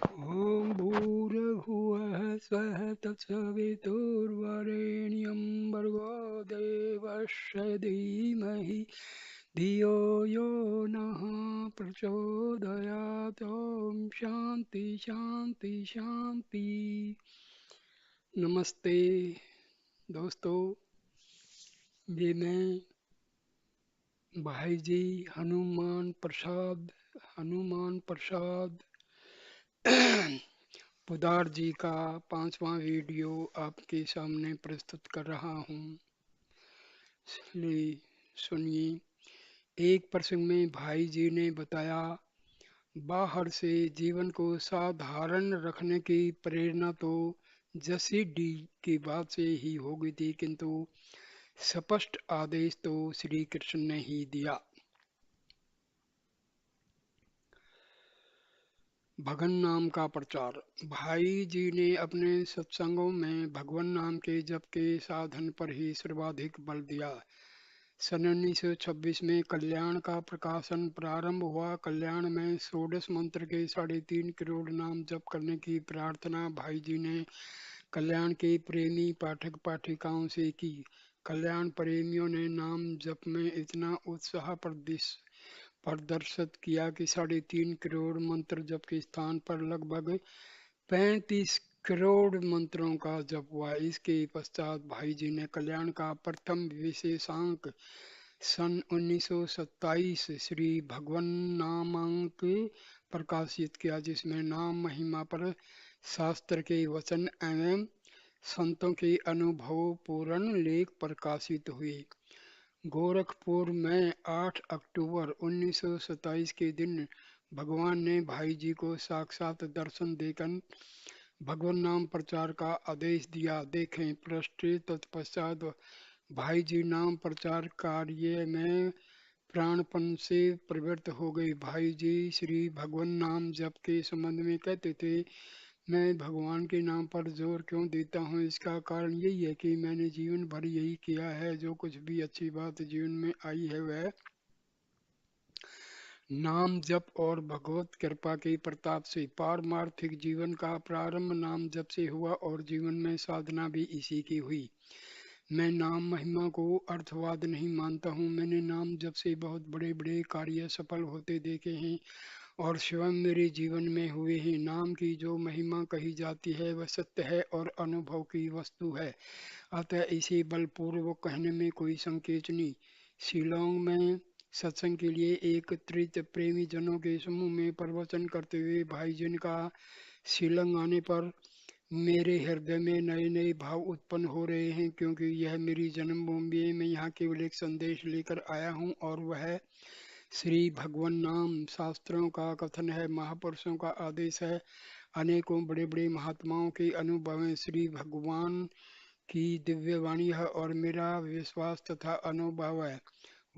ॐ भूर्भुवः स्वः तत्सवितुर्वरेण्यं भर्गो देवस्य धीमहि धियो यो नः प्रचोदयात्। ॐ शांति शांति शांति। नमस्ते दोस्तों, ये मैं भाई जी हनुमान प्रसाद पुदार जी का 5वां वीडियो आपके सामने प्रस्तुत कर रहा हूँ। इसलिए सुनिए। एक प्रसंग में भाई जी ने बताया, बाहर से जीवन को साधारण रखने की प्रेरणा तो जसी डी की बात से ही हो गई थी, किंतु स्पष्ट आदेश तो श्री कृष्ण ने ही दिया। भगवान नाम का प्रचार। भाई जी ने अपने सत्संगों में भगवान नाम के जप के साधन पर ही सर्वाधिक बल दिया। सन 1926 में कल्याण का प्रकाशन प्रारंभ हुआ। कल्याण में षोडश मंत्र के 3.5 करोड़ नाम जप करने की प्रार्थना भाई जी ने कल्याण के प्रेमी पाठक पाठिकाओं से की। कल्याण प्रेमियों ने नाम जप में इतना उत्साह प्रदर्शित किया कि 3.5 करोड़ मंत्र जप के स्थान पर लगभग 35 करोड़ मंत्रों का जप हुआ। इसके पश्चात भाई जी ने कल्याण का प्रथम विशेषांक सन 1927 श्री भगवन नामांक प्रकाशित किया, जिसमें नाम महिमा पर शास्त्र के वचन एवं संतों के अनुभव पूर्ण लेख प्रकाशित हुए। गोरखपुर में 8 अक्टूबर 1927 के दिन भगवान ने भाई जी को साक्षात दर्शन देकर भगवान नाम प्रचार का आदेश दिया। देखें पृष्ठ। तत्पश्चात भाई जी नाम प्रचार कार्य में प्राणपण से प्रवृत्त हो गए। भाई जी श्री भगवान नाम जप के संबंध में कहते थे, मैं भगवान के नाम पर जोर क्यों देता हूँ, इसका कारण यही है कि मैंने जीवन भर यही किया है। जो कुछ भी अच्छी बात जीवन में आई है वह नाम जप और भगवत कृपा के प्रताप से। पारमार्थिक जीवन का प्रारंभ नाम जप से हुआ और जीवन में साधना भी इसी की हुई। मैं नाम महिमा को अर्थवाद नहीं मानता हूँ। मैंने नाम जप से बहुत बड़े बड़े कार्य सफल होते देखे हैं और स्वयं मेरे जीवन में हुए हैं। नाम की जो महिमा कही जाती है वह सत्य है और अनुभव की वस्तु है, अतः इसे बलपूर्वक कहने में कोई संकेत नहीं। शिलोंग में सत्संग के लिए एकत्रित प्रेमी जनों के समूह में प्रवचन करते हुए भाई जिन का शिलोंग आने पर मेरे हृदय में नए नए भाव उत्पन्न हो रहे हैं, क्योंकि यह मेरी जन्मभूमि है। मैं यहाँ केवल एक संदेश लेकर आया हूँ और वह श्री भगवान नाम। शास्त्रों का कथन है, महापुरुषों का आदेश है, अनेकों बड़े बड़े महात्माओं के अनुभव हैं। श्री भगवान की दिव्य वाणी है और मेरा विश्वास तथा अनुभव है।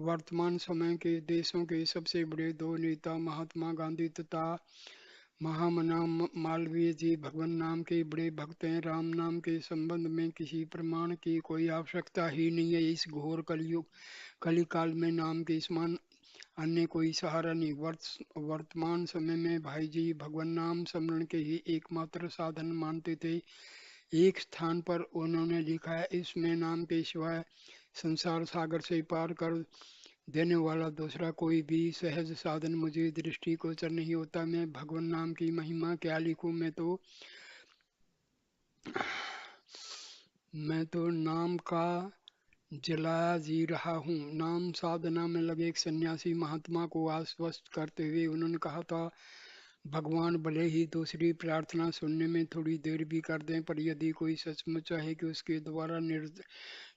वर्तमान समय के देशों के सबसे बड़े दो नेता महात्मा गांधी तथा महामना मालवीय जी भगवान नाम के बड़े भक्त हैं। राम नाम के संबंध में किसी प्रमाण की कोई आवश्यकता ही नहीं है। इस घोर कलयुग कलिकाल में नाम के समान अन्य कोई सहारा नहीं। वर्तमान समय में भाई जी भगवान नाम स्मरण के ही एकमात्र साधन मानते थे। एक स्थान पर उन्होंने लिखा है, इसमें नाम के सिवाय संसार सागर से पार कर देने वाला दूसरा कोई भी सहज साधन मुझे दृष्टिगोचर नहीं होता। मैं भगवान नाम की महिमा क्या लिखूं। मैं तो नाम का जलाया जी रहा हूँ। नाम साधना में लगे एक सन्यासी महात्मा को आश्वस्त करते हुए उन्होंने कहा था, भगवान भले ही दूसरी प्रार्थना सुनने में थोड़ी देर भी कर दें, पर यदि कोई सचमुच चाहे कि उसके द्वारा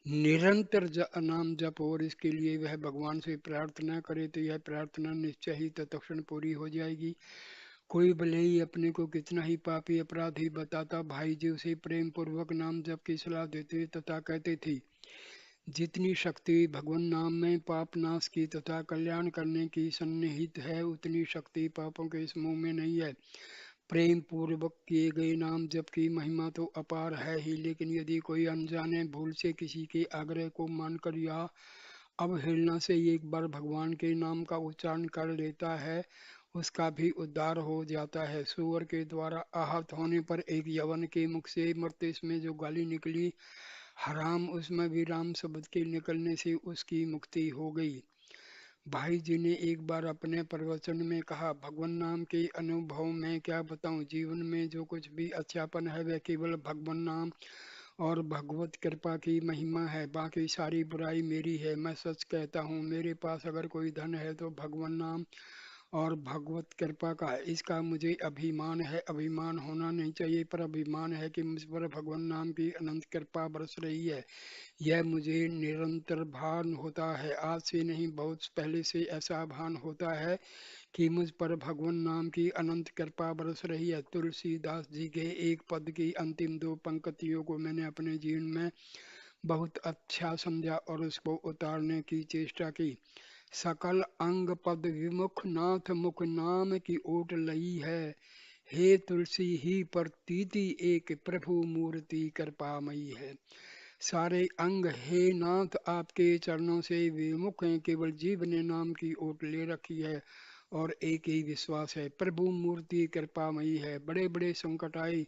निरंतर नाम जप और इसके लिए वह भगवान से प्रार्थना करे, तो यह प्रार्थना निश्चय ही तत्क्षण पूरी हो जाएगी। कोई भले ही अपने को कितना ही पापी अपराधी बताता, भाई जी उसे प्रेम पूर्वक नाम जप की सलाह देते तथा कहते थे, जितनी शक्ति भगवान नाम में पाप नाश की तथा कल्याण करने की सन्निहित है, उतनी शक्ति पापों के समूह में नहीं है। प्रेम पूर्वक किए गए नाम जप की महिमा तो अपार है ही, लेकिन यदि कोई अनजाने भूल से किसी के आग्रह को मानकर या अवहेलना से एक बार भगवान के नाम का उच्चारण कर लेता है उसका भी उद्धार हो जाता है। सूअर के द्वारा आहत होने पर एक यवन के मुख से मरते में जो गाली निकली, हराम, उसमें भी राम शब्द के निकलने से उसकी मुक्ति हो गई। भाई जी ने एक बार अपने प्रवचन में कहा, भगवान नाम के अनुभव में क्या बताऊं, जीवन में जो कुछ भी अच्छापन है वह केवल भगवान नाम और भगवत कृपा की महिमा है, बाकी सारी बुराई मेरी है। मैं सच कहता हूँ, मेरे पास अगर कोई धन है तो भगवान नाम और भगवत कृपा का है। इसका मुझे अभिमान है। अभिमान होना नहीं चाहिए, पर अभिमान है कि मुझ पर भगवान नाम की अनंत कृपा बरस रही है। यह मुझे निरंतर भान होता है। आज से नहीं, बहुत पहले से ऐसा भान होता है कि मुझ पर भगवान नाम की अनंत कृपा बरस रही है। तुलसीदास जी के एक पद की अंतिम दो पंक्तियों को मैंने अपने जीवन में बहुत अच्छा समझा और उसको उतारने की चेष्टा की। सकल अंग पद विमुख नाथ मुख नाम की ओट लई है, हे तुलसी ही प्रतीति एक प्रभु मूर्ति कृपामयी है। सारे अंग हे नाथ आपके चरणों से विमुख हैं, केवल जीव ने नाम की ओट ले रखी है और एक ही विश्वास है, प्रभु मूर्ति कृपामयी है। बड़े बड़े संकट आए,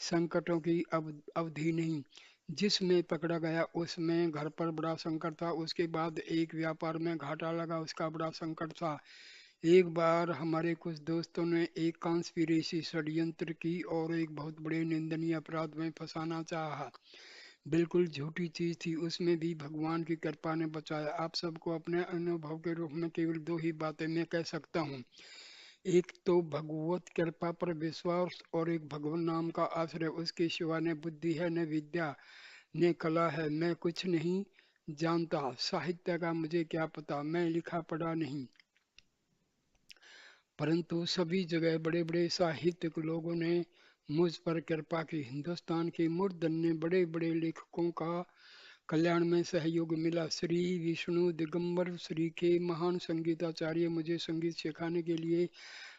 संकटों की अवधि नहीं, जिसमें पकड़ा गया उसमें घर पर बड़ा संकट था, उसके बाद एक व्यापार में घाटा लगा, उसका बड़ा संकट था। एक बार हमारे कुछ दोस्तों ने एक कॉन्स्पिरेसी षड्यंत्र की और एक बहुत बड़े निंदनीय अपराध में फंसाना चाहा। बिल्कुल झूठी चीज थी, उसमें भी भगवान की कृपा ने बचाया। आप सबको अपने अनुभव के रूप में केवल दो ही बातें मैं कह सकता हूँ। एक तो भगवत कृपा पर विश्वास और एक भगवान नाम का आश्रय। उसके सिवा न बुद्धि है, न विद्या, न कला है। मैं कुछ नहीं जानता, साहित्य का मुझे क्या पता, मैं लिखा पढ़ा नहीं, परंतु सभी जगह बड़े बड़े साहित्यिक लोगों ने मुझ पर कृपा की। हिंदुस्तान के मूर्धन्य बड़े बड़े लेखकों का कल्याण में सहयोग मिला। श्री विष्णु दिगंबर श्री के महान संगीताचार्य मुझे संगीत सिखाने के लिए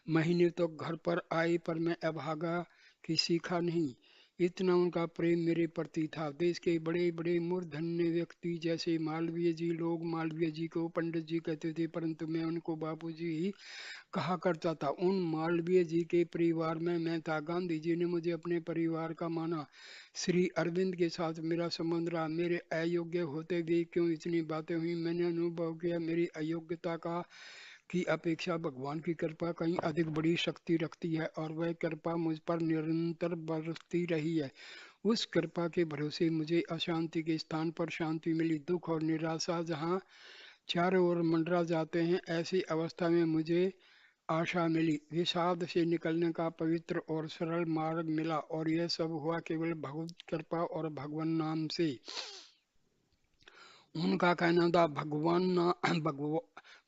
महीने तो घर पर आए, पर मैं अभागा कि सीखा नहीं। इतना उनका प्रेम मेरे प्रति था। देश के बड़े बड़े मूर्धन्य व्यक्ति जैसे मालवीय जी, लोग मालवीय जी को पंडित जी कहते थे, परंतु मैं उनको बापू जी ही कहा करता था। उन मालवीय जी के परिवार में मैं था। गांधी जी ने मुझे अपने परिवार का माना। श्री अरविंद के साथ मेरा संबंध रहा। मेरे अयोग्य होते हुए क्यों इतनी बातें हुई, मैंने अनुभव किया मेरी अयोग्यता का की अपेक्षा भगवान की कृपा कहीं अधिक बड़ी शक्ति रखती है और वह कृपा मुझ पर निरंतर बरसती रही है। उस कृपा के भरोसे मुझे अशांति के स्थान पर शांति मिली। दुख और निराशा जहाँ चारों ओर मंडरा जाते हैं, ऐसी अवस्था में मुझे आशा मिली। विषाद से निकलने का पवित्र और सरल मार्ग मिला और यह सब हुआ केवल भगवत कृपा और भगवान नाम से। उनका कहना था,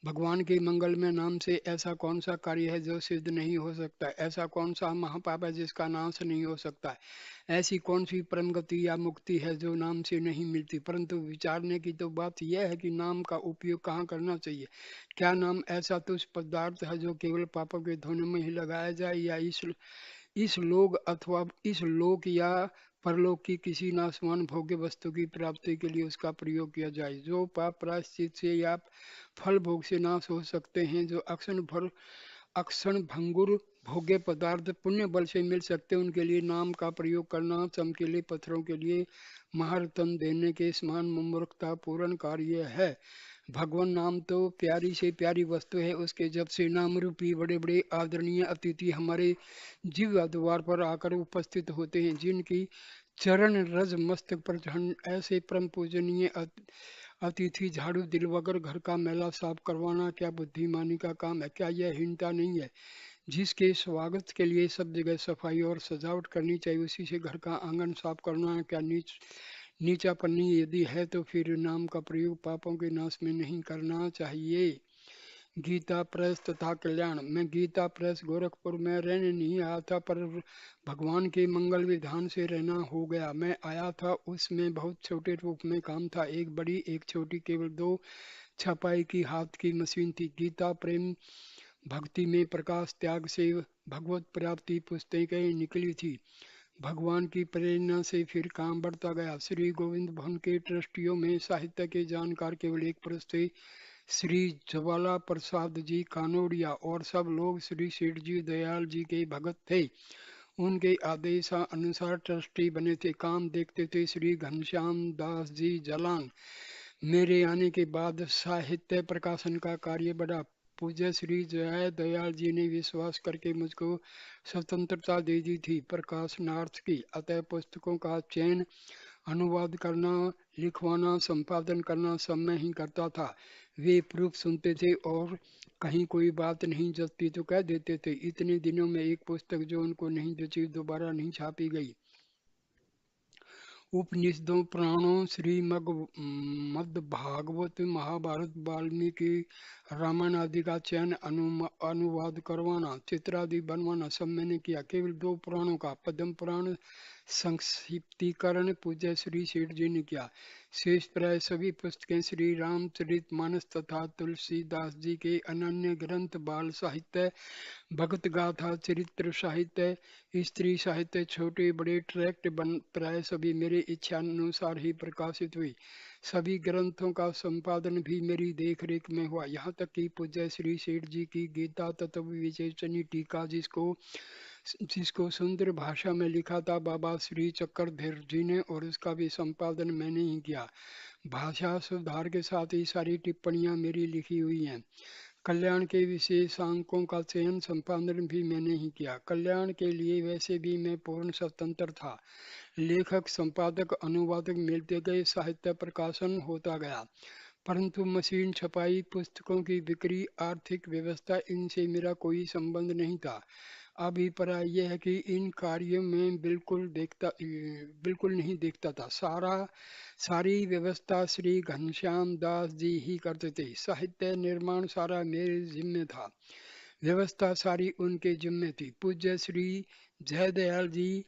भगवान के मंगल में नाम से ऐसा कौन सा कार्य है जो सिद्ध नहीं हो सकता, ऐसा कौन सा महापाप है जिसका नाश नहीं हो सकता, ऐसी कौन सी परम गति या मुक्ति है जो नाम से नहीं मिलती। परंतु विचारने की तो बात यह है कि नाम का उपयोग कहाँ करना चाहिए। क्या नाम ऐसा तुच्छ पदार्थ है जो केवल पापों के धोने में ही लगाया जाए, या इस लोक अथवा इस लोक या परलोक की किसी नाशवान भोग्य वस्तु की प्राप्ति के लिए उसका प्रयोग किया जाए। जो पाप प्रायश्चित से या फल भोग से नाश हो सकते हैं, जो अक्षण भंगुर भोग्य पदार्थ पुण्य बल से मिल सकते हैं, उनके लिए नाम का प्रयोग करना चमकीले पत्थरों के लिए महारतन देने के समान मूर्खता पूर्ण कार्य है। भगवान नाम तो प्यारी से प्यारी वस्तु है। उसके जब से नाम रूपी बड़े बड़े आदरणीय अतिथि हमारे जीव द्वार पर आकर उपस्थित होते हैं, जिनकी चरण रज मस्तक पर ऐसे परम पूजनीय अतिथि झाड़ू दिलवाकर घर का मैला साफ करवाना क्या बुद्धिमानी का काम है? क्या यह हीनता नहीं है? जिसके स्वागत के लिए सब जगह सफाई और सजावट करनी चाहिए, उसी से घर का आंगन साफ करना क्या नीचापनी? यदि है तो फिर नाम का प्रयोग पापों के नाश में नहीं करना चाहिए। गीता प्रेस तथा कल्याण। मैं गीता प्रेस गोरखपुर में रहने नहीं आया था, पर भगवान के मंगल विधान से रहना हो गया। मैं आया था, उसमें बहुत छोटे रूप में काम था, एक बड़ी एक छोटी, केवल दो छपाई की हाथ की मशीन थी। गीता प्रेम भक्ति में प्रकाश त्याग से भगवत प्राप्ति पुस्तकें निकली थी। भगवान की प्रेरणा से फिर काम बढ़ता गया। श्री गोविंद भवन के ट्रस्टियों में साहित्य के जानकार केवल एक पुरुष थे, श्री ज्वाला प्रसाद जी कानोड़िया और सब लोग श्री सेठ जी दयाल जी के भगत थे। उनके आदेशानुसार ट्रस्टी बने थे, काम देखते थे श्री घनश्याम दास जी जलान। मेरे आने के बाद साहित्य प्रकाशन का कार्य बढ़ा। पूज्य श्री जय दयाल जी ने विश्वास करके मुझको स्वतंत्रता दे दी थी प्रकाशनार्थ की, अतः पुस्तकों का चयन, अनुवाद करना, लिखवाना, संपादन करना सब मैं ही करता था। वे प्रूफ सुनते थे और कहीं कोई बात नहीं जचती तो कह देते थे। इतने दिनों में एक पुस्तक जो उनको नहीं जची दोबारा नहीं छापी गई। उपनिषदों, पुराणों, मद् भागवत, महाभारत, वाल्मीकि रामायण आदि का चयन, अनुवाद करवाना, चित्रादि बनवाना सब मैंने किया। केवल 2 पुराणों का, पद्म पुराण संक्षिप्तीकरण पूज्य श्री सेठ जी ने किया। शेष प्राय सभी पुस्तकें श्री रामचरितमानस तथा तुलसीदास जी के अनन्य ग्रंथ, बाल साहित्य, भगत गाथा, चरित्र साहित्य, स्त्री साहित्य, छोटे बड़े ट्रैक्ट प्राय सभी मेरे इच्छानुसार ही प्रकाशित हुई। सभी ग्रंथों का संपादन भी मेरी देखरेख में हुआ। यहाँ तक कि पूज्य श्री सेठ जी की गीता तत्व विवेचनी टीका, जिसको सुंदर भाषा में लिखा था बाबा श्री चक्रधर जी ने, और उसका भी संपादन मैंने ही किया। भाषा सुधार के साथ ही सारी टिप्पणियां मेरी लिखी हुई हैं। कल्याण के विशेषांकों का चयन, संपादन भी मैंने ही किया। कल्याण के लिए वैसे भी मैं पूर्ण स्वतंत्र था। लेखक, संपादक, अनुवादक मिलते गए, साहित्य प्रकाशन होता गया, परंतु मशीन छपाई, पुस्तकों की बिक्री, आर्थिक व्यवस्था, इनसे मेरा कोई संबंध नहीं था। अभिप्राय यह है कि इन कार्यों में बिल्कुल नहीं देखता था। सारी व्यवस्था श्री घनश्याम दास जी ही करते थे। साहित्य निर्माण सारा मेरे जिम्मे था, व्यवस्था सारी उनके जिम्मे थी। पूज्य श्री जयदयाल जी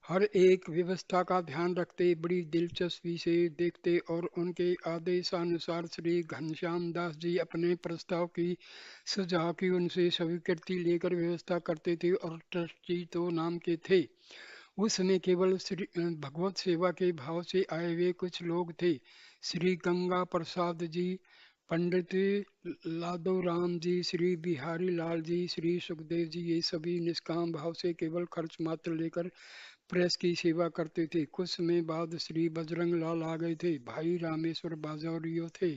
हर एक व्यवस्था का ध्यान रखते, बड़ी दिलचस्पी से देखते और उनके आदेशानुसार श्री घनश्याम दास जी अपने प्रस्ताव की, सुझाव की उनसे स्वीकृति लेकर व्यवस्था करते थे। और ट्रस्टी तो नाम के थे। उस समय केवल श्री भगवत सेवा के भाव से आए हुए कुछ लोग थे। श्री गंगा प्रसाद जी, पंडित लादो राम जी, श्री बिहारी लाल जी, श्री सुखदेव जी, ये सभी निष्काम भाव से केवल खर्च मात्र लेकर प्रेस की सेवा करते थे। कुछ समय बाद श्री बजरंग लाल आ गए थे। भाई रामेश्वर बाजारियो थे।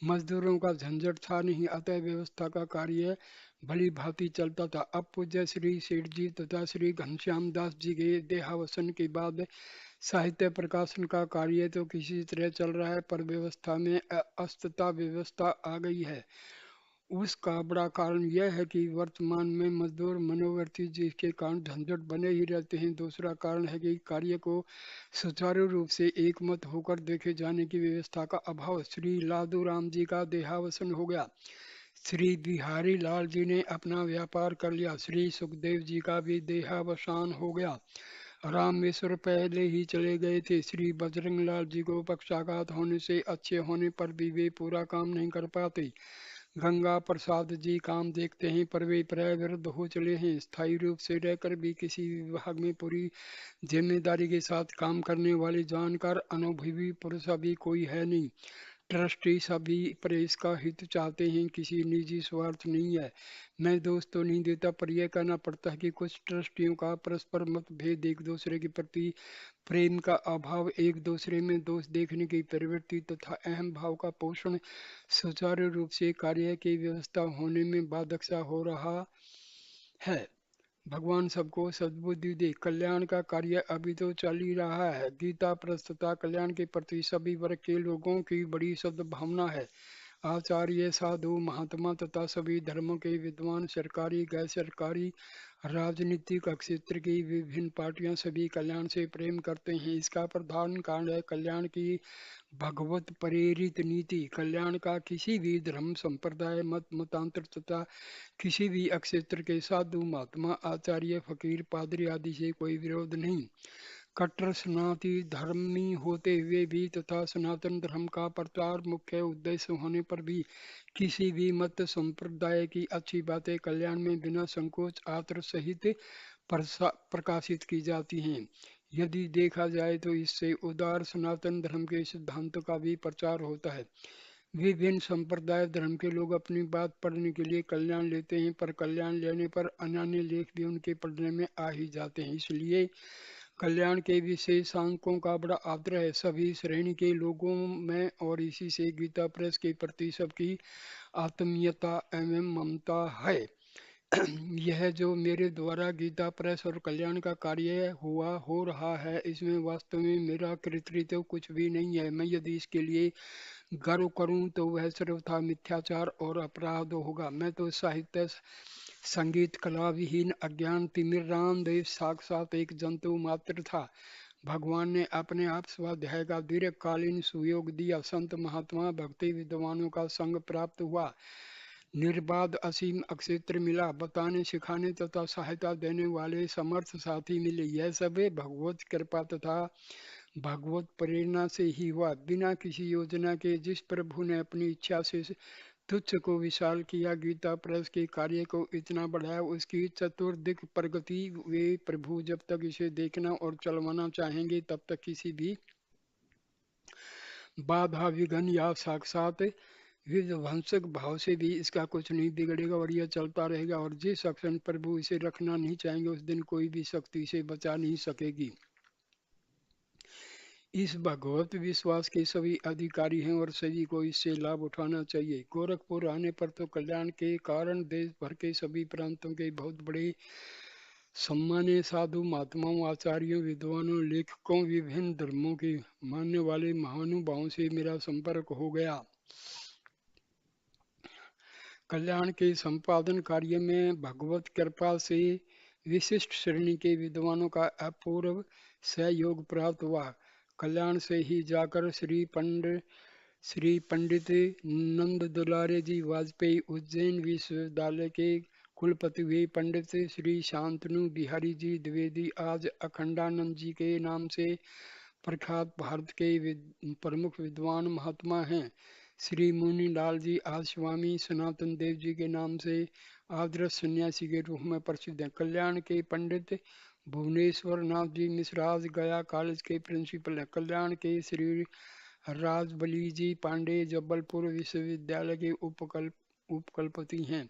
मजदूरों का झंझट था नहीं, अतः व्यवस्था का कार्य भली भांति चलता था। अब पूज्य श्री सेठ जी तथा श्री घनश्याम दास जी के देहावसन के बाद साहित्य प्रकाशन का कार्य तो किसी तरह चल रहा है, पर व्यवस्था में अस्तता व्यवस्था आ गई है। उसका बड़ा कारण यह है कि वर्तमान में मजदूर मनोवर्ती जिसके कारण झंझट बने ही रहते हैं। दूसरा कारण है कि कार्य को सुचारू रूप से एकमत होकर देखे जाने की व्यवस्था का अभाव। श्री लादू राम जी का देहावसन हो गया, श्री बिहारी लाल जी ने अपना व्यापार कर लिया, श्री सुखदेव जी का भी देहावसान हो गया, रामेश्वर पहले ही चले गए थे। श्री बजरंग लाल जी को पक्षाघात होने से अच्छे होने पर भी वे पूरा काम नहीं कर पाते। गंगा प्रसाद जी काम देखते हैं पर वे प्राय वृद्ध हो चले हैं। स्थायी रूप से रहकर भी किसी विभाग में पूरी जिम्मेदारी के साथ काम करने वाले जानकार अनुभवी पुरुष अभी कोई है नहीं। ट्रस्टी सभी प्रेस का हित चाहते हैं, किसी निजी स्वार्थ नहीं है। मैं दोष तो नहीं देता, पर यह कहना पड़ता है कि कुछ ट्रस्टियों का परस्पर मतभेद, एक दूसरे के प्रति प्रेम का अभाव, एक दूसरे में दोष देखने की प्रवृत्ति तथा अहम भाव का पोषण सुचारू रूप से कार्य की व्यवस्था होने में बाधक सा हो रहा है। भगवान सबको सद्बुद्धि दे। कल्याण का कार्य अभी तो चल ही रहा है। गीता प्रस्तुता कल्याण के प्रति सभी वर्ग के लोगों की बड़ी सद्भावना है। आचार्य, साधु, महात्मा तथा सभी धर्मों के विद्वान, सरकारी गैर सरकारी, राजनीतिक क्षेत्र की विभिन्न पार्टियां सभी कल्याण से प्रेम करते हैं। इसका प्रधान कारण है कल्याण की भगवत प्रेरित नीति। कल्याण का किसी भी धर्म, संप्रदाय, मतांतर तथा किसी भी क्षेत्र के साधु, महात्मा, आचार्य, फकीर, पादरी आदि से कोई विरोध नहीं। कट्टर सनातनी धर्मी होते हुए भी तथा सनातन धर्म का प्रचार मुख्य उद्देश्य होने पर भी किसी भी मत संप्रदाय की अच्छी बातें कल्याण में बिना संकोच आदर सहित प्रकाशित की जाती हैं। यदि देखा जाए तो इससे उदार सनातन धर्म के सिद्धांतों का भी प्रचार होता है। विभिन्न संप्रदाय धर्म के लोग अपनी बात पढ़ने के लिए कल्याण लेते हैं, पर कल्याण लेने पर अन्य लेख भी उनके पढ़ने में आ ही जाते हैं। इसलिए कल्याण के विशेषांकों का बड़ा आदर है सभी श्रेणी के लोगों में, और इसी से गीता प्रेस के प्रति सबकी आत्मीयता एवं ममता है। यह जो मेरे द्वारा गीता प्रेस और कल्याण का कार्य हो रहा है, इसमें वास्तव में मेरा कृतित्व कुछ भी नहीं है। मैं यदि इसके लिए गर्व करूं तो वह सर्वथा मिथ्याचार और अपराध होगा। मैं तो साहित्य संगीत कला विहीन अज्ञान तिमिर रामदेव साक्षात एक जंतु मात्र था। भगवान ने अपने आप स्वाध्याय का दीर्घकालीन सुयोग दिया। संत महात्मा भक्ति विद्वानों का संग प्राप्त हुआ। निर्बाध असीम अक्षेत्र मिला। बताने सिखाने तथा सहायता देने वाले समर्थ साथी मिले। यह सब भगवत कृपा तथा भगवत प्रेरणा से ही हुआ। बिना किसी योजना के जिस प्रभु ने अपनी इच्छा से तुच्छ को विशाल किया, गीता प्रेस के कार्य को इतना बढ़ाया, उसकी चतुर्दिक प्रगति वे प्रभु जब तक इसे देखना और चलवाना चाहेंगे तब तक किसी भी बाधा विघ्न या साक्षात विध्वंसक भाव से भी इसका कुछ नहीं बिगड़ेगा और यह चलता रहेगा। और जिस क्षण प्रभु इसे रखना नहीं चाहेंगे उस दिन कोई भी शक्ति इसे बचा नहीं सकेगी। इस भगवत विश्वास के सभी अधिकारी हैं और सभी को इससे लाभ उठाना चाहिए। गोरखपुर आने पर तो कल्याण के कारण देश भर के सभी प्रांतों के बहुत बड़े सम्मानीय साधु महात्माओं, आचार्यों, विद्वानों, लेखकों, विभिन्न धर्मों के मानने वाले महानुभावों से मेरा संपर्क हो गया। कल्याण के संपादन कार्य में भगवत कृपा से विशिष्ट श्रेणी के विद्वानों का अपूर्व सहयोग प्राप्त हुआ। कल्याण से ही जाकर श्री पंडित नंद दुलारे जी वाजपेयी उज्जैन विश्वविद्यालय के कुलपति हुए। पंडित श्री शांतनु बिहारी जी द्विवेदी आज अखंडानंद जी के नाम से प्रख्यात भारत के प्रमुख विद्वान महात्मा हैं। श्री मुनि लाल जी आज स्वामी सनातन देव जी के नाम से आदर्श सन्यासी के रूप में प्रसिद्ध हैं। कल्याण के पंडित भुवनेश्वर नाथ जी मिश्र आज गया कॉलेज के प्रिंसिपल हैं। कल्याण के श्री राजबली जी पांडे जबलपुर विश्वविद्यालय के उपकुलपति हैं।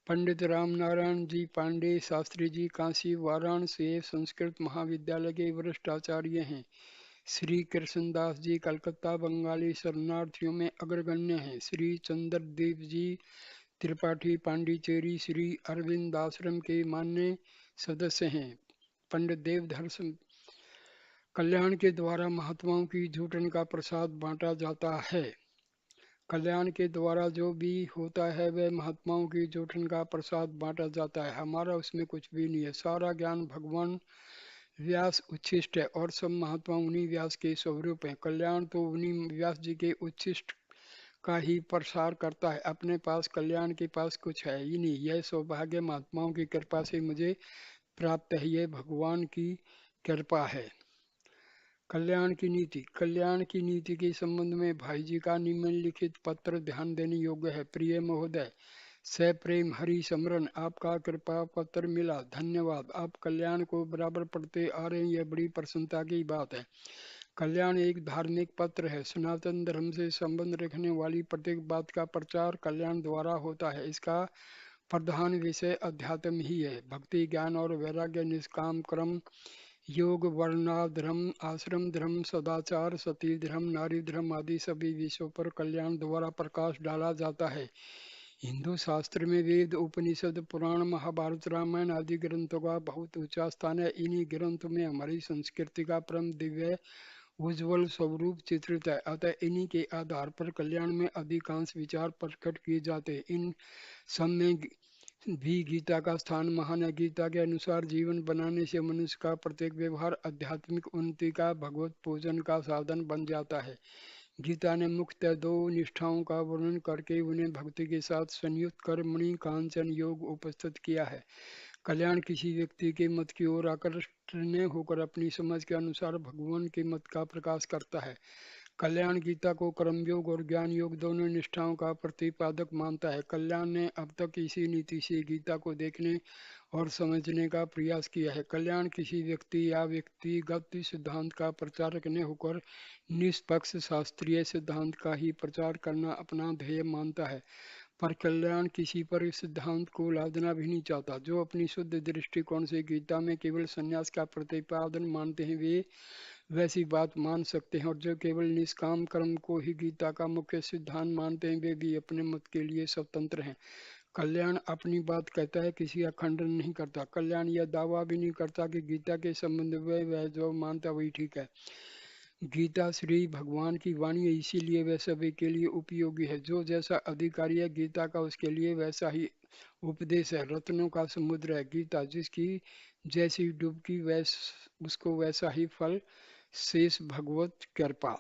पंडित राम नारायण जी पांडे शास्त्री जी काशी वाराणसी संस्कृत महाविद्यालय के वरिष्ठ आचार्य हैं। श्री कृष्णदास जी कलकत्ता बंगाली शरणार्थियों में अग्रगण्य हैं। श्री चंद्रदेव जी त्रिपाठी पांडिचेरी श्री अरविंद आश्रम के मान्य सदस्य हैं। पंडित देवधर कल्याण के द्वारा महात्माओं की झूठन का प्रसाद बांटा जाता है। कल्याण के द्वारा जो भी होता है वह महात्माओं की झूठन का प्रसाद बांटा जाता है। हमारा उसमें कुछ भी नहीं है। सारा ज्ञान भगवान व्यास उच्छिष्ट है और सब महात्मा उन्हीं व्यास के स्वरूप हैं। कल्याण तो उन्हीं व्यास जी के उच्छिष्ट का ही प्रसार करता है। अपने पास कल्याण के पास कुछ है ही नहीं। यह सौभाग्य महात्माओं की कृपा से मुझे प्राप्त है। यह भगवान की कृपा है। कल्याण की नीति के संबंध में भाई जी का निम्नलिखित पत्र ध्यान देने योग्य है। प्रिय महोदय, सप्रेम हरि समरन, आपका कृपा पत्र मिला, धन्यवाद। आप कल्याण को बराबर पढ़ते आ रहे हैं, यह बड़ी प्रसन्नता की बात है। कल्याण एक धार्मिक पत्र है। सनातन धर्म से संबंध रखने वाली प्रत्येक बात का प्रचार कल्याण द्वारा होता है। इसका प्रधान विषय अध्यात्म ही है। भक्ति, ज्ञान और वैराग्य, निष्काम कर्म, योग, वर्णाश्रम, आश्रम धर्म, सदाचार, सती धर्म, नारी धर्म आदि सभी विषयों पर कल्याण द्वारा प्रकाश डाला जाता है। हिंदू शास्त्र में वेद, उपनिषद, पुराण, महाभारत, रामायण आदि ग्रंथों का बहुत ऊंचा स्थान है। इन्हीं ग्रंथों में हमारी संस्कृति का परम दिव्य उज्ज्वल स्वरूप चित्रित है। अतः इन्हीं के आधार पर कल्याण में अधिकांश विचार प्रकट किए जाते हैं। इन सब में भी गीता का स्थान महान है। गीता के अनुसार जीवन बनाने से मनुष्य का प्रत्येक व्यवहार आध्यात्मिक उन्नति का, भगवत पूजन का साधन बन जाता है। गीता ने मुख्यतः दो निष्ठाओं का वर्णन करके उन्हें भक्ति के साथ संयुक्त कर मणि कांचन योग उपस्थित किया है। कल्याण किसी व्यक्ति के मत की ओर आकर्षण होकर अपनी समझ के अनुसार भगवान के मत का प्रकाश करता है। कल्याण गीता को कर्मयोग और ज्ञान योग दोनों निष्ठाओं का प्रतिपादक मानता है। कल्याण ने अब तक इसी नीति से गीता को देखने और समझने का प्रयास किया है। कल्याण किसी व्यक्ति या व्यक्तिगत सिद्धांत का प्रचारक न होकर निष्पक्ष शास्त्रीय सिद्धांत का ही प्रचार करना अपना ध्येय मानता है। पर कल्याण किसी पर सिद्धांत को लादना भी नहीं चाहता। जो अपनी शुद्ध दृष्टिकोण से गीता में केवल संन्यास का प्रतिपादन मानते हैं वे वैसी बात मान सकते हैं, और जो केवल निष्काम कर्म को ही गीता का मुख्य सिद्धांत मानते हैं वे भी अपने मत के लिए स्वतंत्र हैं। कल्याण अपनी बात कहता है, किसी का खंडन नहीं करता। कल्याण यह दावा भी नहीं करता कि गीता के संबंध में वह जो मानता वही ठीक है। गीता श्री भगवान की वाणी है, इसीलिए वह सभी के लिए उपयोगी है। जो जैसा अधिकारी है गीता का उसके लिए वैसा ही उपदेश है। रत्नों का समुद्र है गीता, जिसकी जैसी डुबकी उसको वैसा ही फल। शेष भगवत कृपा।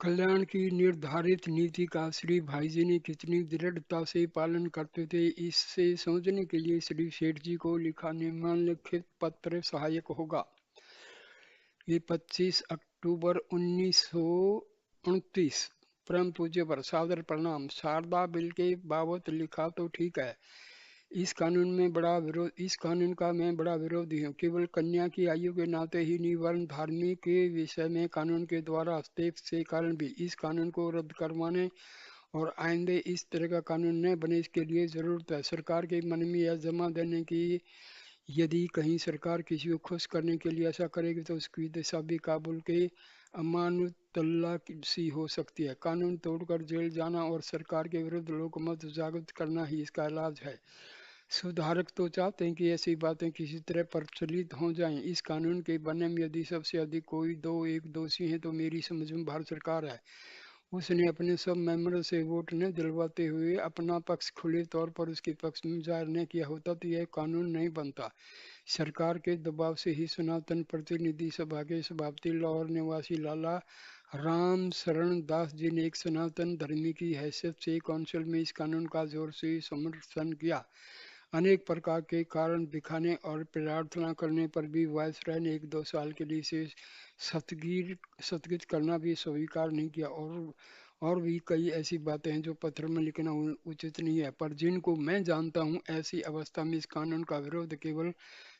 कल्याण की निर्धारित नीति का श्री भाईजी ने कितनी दृढ़ता से पालन करते थे, इससे समझने के लिए श्री सेठ जी को लिखा निम्नलिखित पत्र सहायक होगा। ये 25 अक्टूबर 1929। परम पूज्य पर सादर प्रणाम। शारदा बिल के बाबत लिखा तो ठीक है, इस कानून का मैं बड़ा विरोधी हूँ। केवल कन्या की आयु के नाते ही नहीं वर्ण धार्मिक के विषय में कानून के द्वारा हस्तक्षेप से कारण भी इस कानून को रद्द करवाने और आइंदे इस तरह का कानून न बने, इसके लिए जरूरत है सरकार के मन में यह जमा देने की। यदि कहीं सरकार किसी को खुश करने के लिए ऐसा करेगी तो उसकी दिशा भी काबुल के अमानुतल्ला सी हो सकती है। कानून तोड़कर जेल जाना और सरकार के विरुद्ध लोकमत जागृत करना ही इसका इलाज है। सुधारक तो चाहते हैं कि ऐसी बातें किसी तरह प्रचलित हो जाएं। इस कानून के बनने में यदि सबसे अधिक कोई एक दोषी है तो मेरी समझ में भारत सरकार है। उसने अपने सब मेंबर से वोट न दिलवाते हुए अपना पक्ष खुले तौर पर उसके पक्ष में जाहिर न किया होता तो यह कानून नहीं बनता। सरकार के दबाव से ही सनातन प्रतिनिधि सभा के सभापति लाहौर निवासी लाला राम शरण दास जी ने एक सनातन धर्मी की हैसियत से काउंसिल में इस कानून का जोर से समर्थन किया। अनेक प्रकार के कारण दिखाने और प्रार्थना करने पर भी वायसराय ने 1-2 साल के लिए इसे स्थगित करना भी स्वीकार नहीं किया। और भी कई ऐसी बातें हैं जो पत्र में लिखना उचित नहीं है, पर जिनको मैं जानता हूँ ऐसी अवस्था में इस कानून का विरोध केवल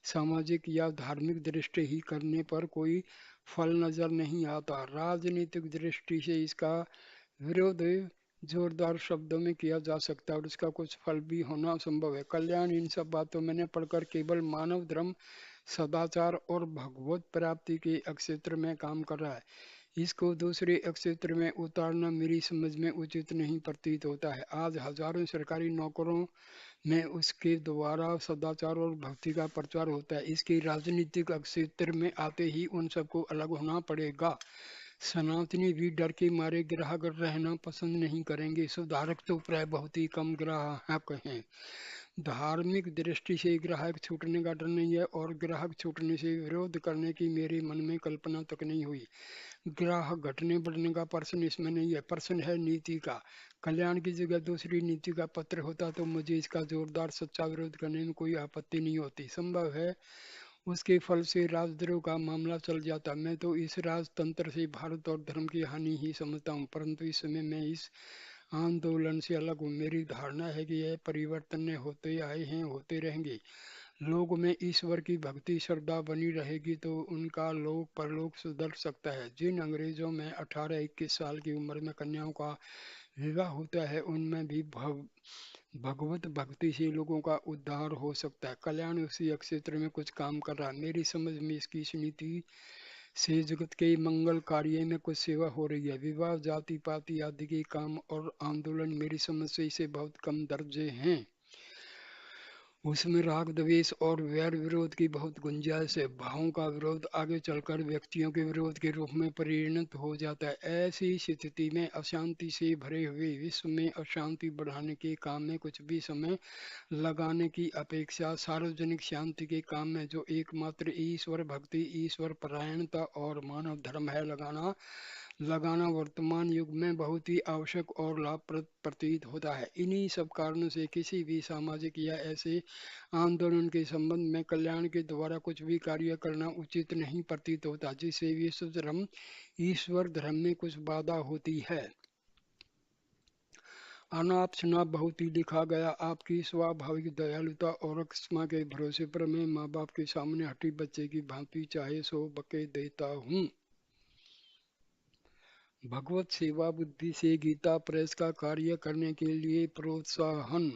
सामाजिक या धार्मिक दृष्टि ही करने पर कोई फल नजर नहीं आता। राजनीतिक दृष्टि से इसका विरोध जोरदार शब्दों में किया जा सकता है और इसका कुछ फल भी होना संभव है। कल्याण इन सब बातों में पढ़कर केवल मानव धर्म, सदाचार और भगवत प्राप्ति के क्षेत्र में काम कर रहा है। इसको दूसरे क्षेत्र में उतारना मेरी समझ में उचित नहीं प्रतीत होता है। आज हजारों सरकारी नौकरों में उसके द्वारा सदाचार और भक्ति का प्रचार होता है। इसके राजनीतिक क्षेत्र में आते ही उन सबको अलग होना पड़ेगा। सनातनी भी डर के मारे ग्राहक रहना पसंद नहीं करेंगे। सुधारक तो प्राय बहुत ही कम ग्राहक हैं। धार्मिक दृष्टि से ग्राहक छूटने का डर नहीं है और ग्राहक छूटने से विरोध करने की मेरे मन में कल्पना तक नहीं हुई। ग्राहक घटने बढ़ने का प्रश्न इसमें नहीं है, प्रश्न है नीति का। कल्याण की जगह दूसरी नीति का पत्र होता तो मुझे इसका जोरदार सच्चा विरोध करने में कोई आपत्ति नहीं होती। संभव है उसके फल से राजद्रोह का मामला चल जाता। मैं तो इस राजतंत्र से भारत और धर्म की हानि ही समझता हूँ, परंतु इस समय मैं इस आंदोलन से अलग हूँ। मेरी धारणा है कि यह परिवर्तन होते आए हैं, होते रहेंगे। लोग में ईश्वर की भक्ति श्रद्धा बनी रहेगी तो उनका लोक परलोक सुधर सकता है। जिन अंग्रेजों में 18-21 साल की उम्र में कन्याओं का विवाह होता है उनमें भी भगवत भक्ति से लोगों का उद्धार हो सकता है। कल्याण उसी क्षेत्र में कुछ काम कर रहा है। मेरी समझ में इसकी इस नीति से जगत के मंगल कार्य में कुछ सेवा हो रही है। विवाह, जाति पाति आदि के काम और आंदोलन मेरी समझ से इसे बहुत कम दर्जे हैं। उसमें राग द्वेष और वैर विरोध की बहुत गुंजाइश है। भावों का विरोध आगे चलकर व्यक्तियों के विरोध के रूप में परिणत हो जाता है। ऐसी स्थिति में अशांति से भरे हुए विश्व में अशांति बढ़ाने के काम में कुछ भी समय लगाने की अपेक्षा सार्वजनिक शांति के काम में, जो एकमात्र ईश्वर भक्ति, ईश्वर परायणता और मानव धर्म है, लगाना लगाना वर्तमान युग में बहुत ही आवश्यक और लाभप्रद प्रतीत होता है। इन्हीं सब कारणों से किसी भी सामाजिक या ऐसे आंदोलन के संबंध में कल्याण के द्वारा कुछ भी कार्य करना उचित नहीं प्रतीत होता जिससे विश्व धर्म ईश्वर धर्म में कुछ बाधा होती है। अनाप शनाप बहुत ही लिखा गया। आपकी स्वाभाविक दयालुता और क्षमा के भरोसे पर मैं माँ बाप के सामने हठी बच्चे की भांति चाहे सो बके देता हूँ। भगवत सेवा बुद्धि से गीता प्रेस का कार्य करने के लिए प्रोत्साहन।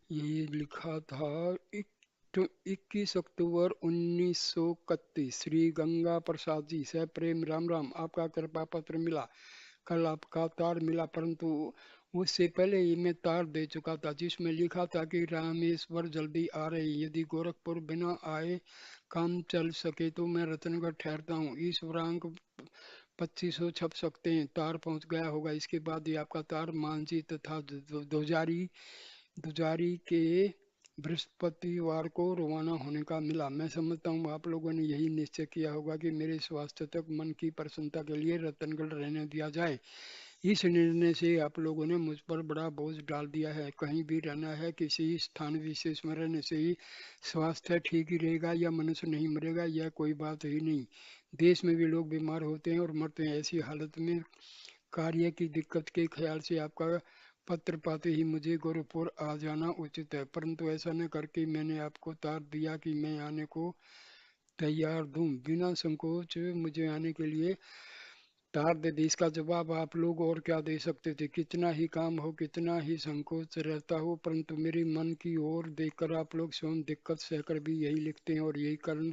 ये लिखा था 21 अक्टूबर 1931। श्री गंगा प्रसाद जी से प्रेम राम राम। आपका कृपा पत्र मिला। कल आपका तार मिला, परंतु उससे पहले ही मैं तार दे चुका था जिसमें लिखा था कि रामेश्वर जल्दी आ रहे, यदि गोरखपुर बिना आए काम चल सके तो मैं रतनगढ़ ठहरता हूँ। इस वरांक 2500 छप सकते हैं। तार पहुंच गया होगा। इसके बाद ही आपका तार मांझी तथा दुजारी दुजारी के बृहस्पतिवार को रवाना होने का मिला। मैं समझता हूँ आप लोगों ने यही निश्चय किया होगा कि मेरे स्वास्थ्य तक मन की प्रसन्नता के लिए रतनगढ़ रहने दिया जाए। इस निर्णय से आप लोगों ने मुझ पर बड़ा बोझ डाल दिया है। कहीं भी रहना है, किसी स्थान विशेष में रहने से ही स्वास्थ्य ठीक ही रहेगा या मनुष्य नहीं मरेगा, यह कोई बात ही नहीं। देश में भी लोग बीमार होते हैं और मरते हैं। ऐसी हालत में कार्य की दिक्कत के ख्याल से आपका पत्र पाते ही मुझे गोरखपुर आ जाना उचित है, परंतु ऐसा न करके मैंने आपको तार दिया कि मैं आने को तैयार दूं। बिना संकोच मुझे आने के लिए तार दे दी। इसका जवाब आप लोग और क्या दे सकते थे। कितना ही काम हो, कितना ही संकोच रहता हो, परंतु मेरे मन की ओर देखकर आप लोग स्वयं दिक्कत सहकर भी यही लिखते हैं और यही कारण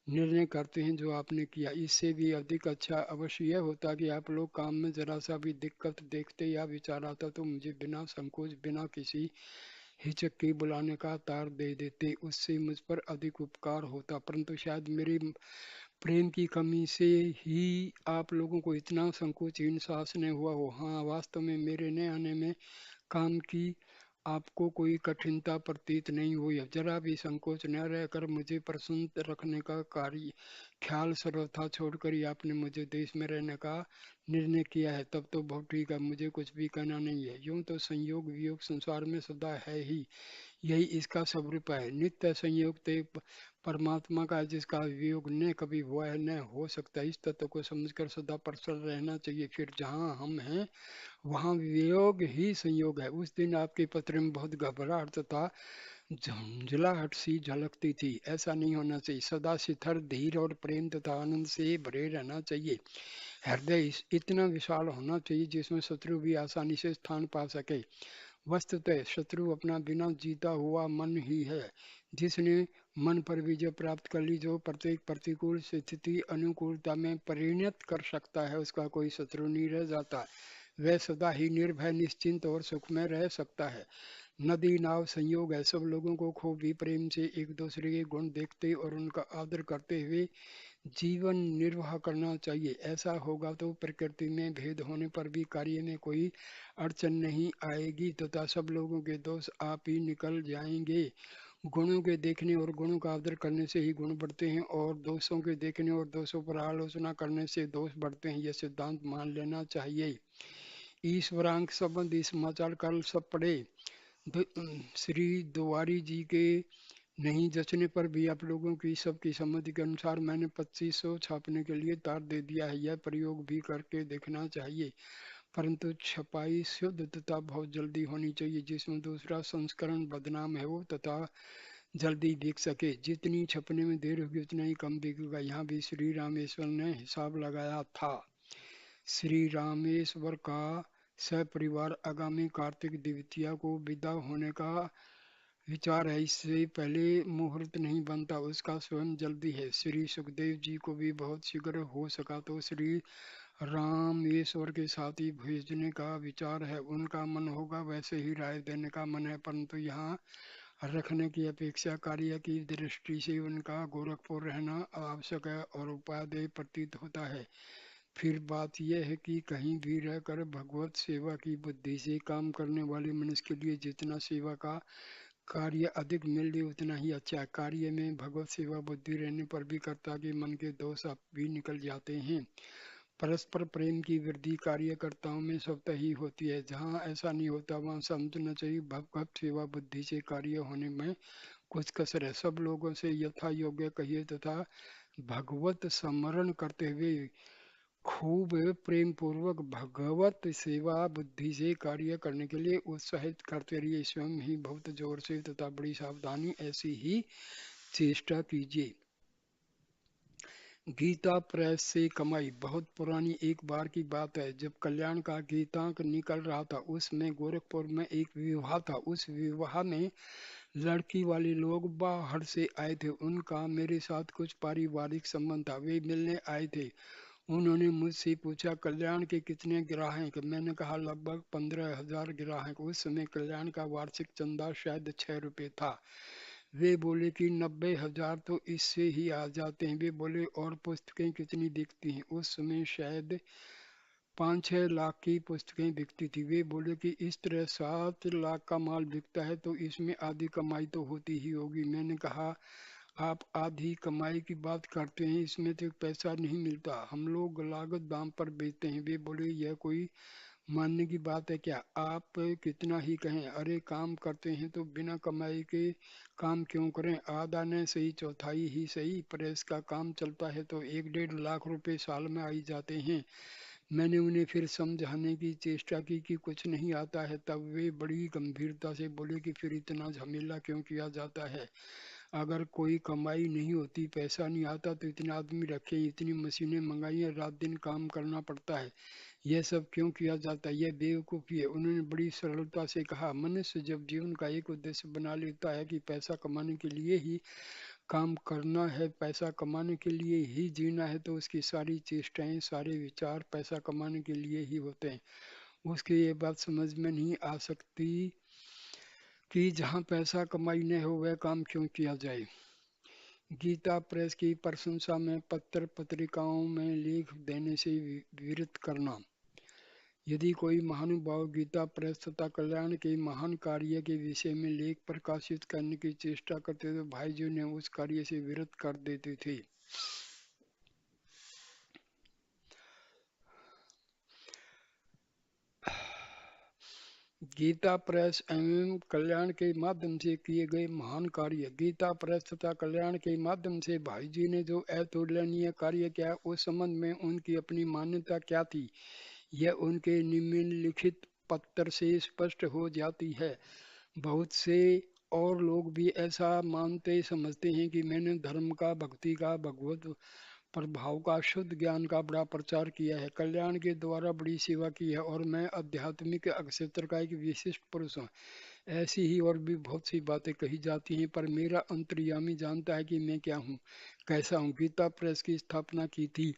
निर्णय करते हैं जो आपने किया। इससे भी अधिक अच्छा अवश्य यह होता कि आप लोग काम में जरा सा भी दिक्कत देखते या विचार आता तो मुझे बिना संकोच, बिना किसी हिचक के बुलाने का तार दे देते। उससे मुझ पर अधिक उपकार होता, परंतु शायद मेरे प्रेम की कमी से ही आप लोगों को इतना संकोचहीन साहस नहीं हुआ हो। हाँ, वास्तव में मेरे न आने में काम की आपको कोई कठिनता प्रतीत नहीं हुई है। जरा भी संकोच न रहकर मुझे प्रसन्न रखने का कार्य ख्याल सर्वथा छोड़कर ही आपने मुझे देश में रहने का निर्णय किया है, तब तो बहुत ठीक है। मुझे कुछ भी कहना नहीं है। यूं तो संयोग वियोग संसार में सदा है ही, यही इसका स्वरूप है। नित्य संयोग ते परमात्मा का है, जिसका वियोग न कभी हुआ है न हो सकता। इस तत्व को समझकर सदा प्रसन्न रहना चाहिए। फिर जहाँ हम हैं वहाँ वियोग ही संयोग है। उस दिन आपके पत्र में बहुत घबराहट तथा झुंझलाहट सी झलकती थी। ऐसा नहीं होना चाहिए। सदा शिथिर धीर और प्रेम तथा आनंद से भरे रहना चाहिए। हृदय इतना विशाल होना चाहिए जिसमें शत्रु भी आसानी से स्थान पा सके। वस्तुतः शत्रु अपना बिना जीता हुआ मन ही है। जिसने मन पर विजय प्राप्त कर ली, जो प्रत्येक प्रतिकूल स्थिति अनुकूलता में परिणत कर सकता है, उसका कोई शत्रु नहीं रह जाता। वह सदा ही निर्भय, निश्चिंत और सुख में रह सकता है। नदी नाव संयोग है। सब लोगों को खूब ही प्रेम से एक दूसरे के गुण देखते और उनका आदर करते हुए जीवन निर्वाह करना चाहिए। ऐसा होगा तो प्रकृति में भेद होने पर भी कार्य में कोई अड़चन नहीं आएगी तथा सब लोगों के दोष आप ही निकल जाएंगे। गुणों के देखने और गुणों का आदर करने से ही गुण बढ़ते हैं और दोषों के देखने और दोषों पर आलोचना करने से दोष बढ़ते हैं। यह सिद्धांत मान लेना चाहिए। ईश्वरांक संबंधी समाचार कल सब पढ़े। श्री दुआरी जी के नहीं जचने पर भी आप लोगों की सबकी सम्मति के अनुसार मैंने 2500 छापने के लिए तार दे दिया है। यह प्रयोग भी करके देखना चाहिए, परंतु छपाई शुद्ध तथा बहुत जल्दी होनी चाहिए, जिसमें दूसरा संस्करण बदनाम है वो तथा जल्दी बिक सके। जितनी छपने में देर होगी उतना ही कम बिकेगा। यहाँ भी श्री रामेश्वर ने हिसाब लगाया था। श्री रामेश्वर का सपरिवार आगामी कार्तिक द्वितीया को विदा होने का विचार है। इससे पहले मुहूर्त नहीं बनता, उसका स्वयं जल्दी है। श्री सुखदेव जी को भी बहुत शीघ्र हो सका तो श्री रामेश्वर के साथ ही भेजने का विचार है। उनका मन होगा वैसे ही राय देने का मन है, परंतु यहाँ रखने की अपेक्षा कार्य की दृष्टि से उनका गोरखपुर रहना आवश्यक है और उपादेय प्रतीत होता है। फिर बात यह है कि कहीं भी रहकर भगवत सेवा की बुद्धि से काम करने वाले मनुष्य के लिए जितना सेवा का कार्य अधिक मिल जाए उतना ही अच्छा है। कार्य में भगवत सेवा बुद्धि रहने पर भी कर्ता के मन के दोष अब भी निकल जाते हैं, परस्पर प्रेम की वृद्धि कार्यकर्ताओं में स्वतः ही होती है। जहाँ ऐसा नहीं होता वहाँ समझना चाहिए भगवत सेवा बुद्धि से कार्य होने में कुछ कसर है। सब लोगों से यथा योग्य कहिए तथा भगवत स्मरण करते हुए खूब प्रेम पूर्वक भगवत सेवा बुद्धि से कार्य करने के लिए उत्साहित करते रहिए। स्वयं ही बहुत जोर से तथा बड़ी सावधानी ऐसी ही चेष्टा कीजिए। गीता प्रेस से कमाई। बहुत पुरानी एक बार की बात है, जब कल्याण का गीतांक निकल रहा था। उसमें गोरखपुर में एक विवाह था। उस विवाह में लड़की वाले लोग बाहर से आए थे। उनका मेरे साथ कुछ पारिवारिक संबंध था। वे मिलने आए थे। उन्होंने मुझसे पूछा कल्याण के कितने ग्राहक। मैंने कहा लगभग 15,000 ग्राहक। उस समय कल्याण का वार्षिक चंदा शायद 6 रुपये था। वे बोले कि 90,000 तो इससे ही आ जाते हैं। वे बोले और पुस्तकें कितनी बिकती हैं। उस समय शायद 5-6 लाख की पुस्तकें बिकती थी। वे बोले कि इस तरह 7 लाख का माल बिकता है तो इसमें आधी कमाई तो होती ही होगी। मैंने कहा आप आधी कमाई की बात करते हैं, इसमें तो पैसा नहीं मिलता। हम लोग लागत दाम पर बेचते हैं। वे बोले यह कोई मानने की बात है क्या? आप कितना ही कहें, अरे काम करते हैं तो बिना कमाई के काम क्यों करें? आधा न सही चौथाई ही सही, प्रेस का काम चलता है तो 1-1.5 लाख रुपए साल में आई जाते हैं। मैंने उन्हें फिर समझाने की चेष्टा की कि कुछ नहीं आता है। तब वे बड़ी गंभीरता से बोले कि फिर इतना झमेला क्यों किया जाता है? अगर कोई कमाई नहीं होती, पैसा नहीं आता तो इतने आदमी रखे, इतनी मशीनें मंगाई हैं, रात दिन काम करना पड़ता है। यह सब क्यों किया जाता है? यह बेवकूफ़ी है। उन्होंने बड़ी सरलता से कहा मनुष्य जब जीवन का एक उद्देश्य बना लेता है कि पैसा कमाने के लिए ही काम करना है, पैसा कमाने के लिए ही जीना है, तो उसकी सारी चेष्टाएं सारे विचार पैसा कमाने के लिए ही होते हैं। उसकी ये बात समझ में नहीं आ सकती कि जहाँ पैसा कमाई न हो वह काम क्यों किया जाए। गीता प्रेस की प्रशंसा में पत्र पत्रिकाओं में लेख देने से विरत करना। यदि कोई महानुभाव गीता प्रेस तथा कल्याण के महान कार्य के विषय में लेख प्रकाशित करने की चेष्टा करते तो भाई जी ने उस कार्य से विरत कर देते थे। गीता प्रेस एवं कल्याण के माध्यम से किए गए महान कार्य। गीता प्रेस तथा कल्याण के माध्यम से भाई जी ने जो अतुलनीय कार्य किया, उस संबंध में उनकी अपनी मान्यता क्या थी, यह उनके निम्नलिखित पत्र से स्पष्ट हो जाती है। बहुत से और लोग भी ऐसा मानते समझते हैं कि मैंने धर्म का, भक्ति का, भगवत प्रभाव का, शुद्ध ज्ञान का बड़ा प्रचार किया है, कल्याण के द्वारा बड़ी सेवा की है और मैं आध्यात्मिक क्षेत्र का एक विशिष्ट पुरुष हूँ। ऐसी ही और भी बहुत सी बातें कही जाती हैं, पर मेरा अंतर्यामी जानता है कि मैं क्या हूँ, कैसा हूँ। गीता प्रेस की स्थापना की थी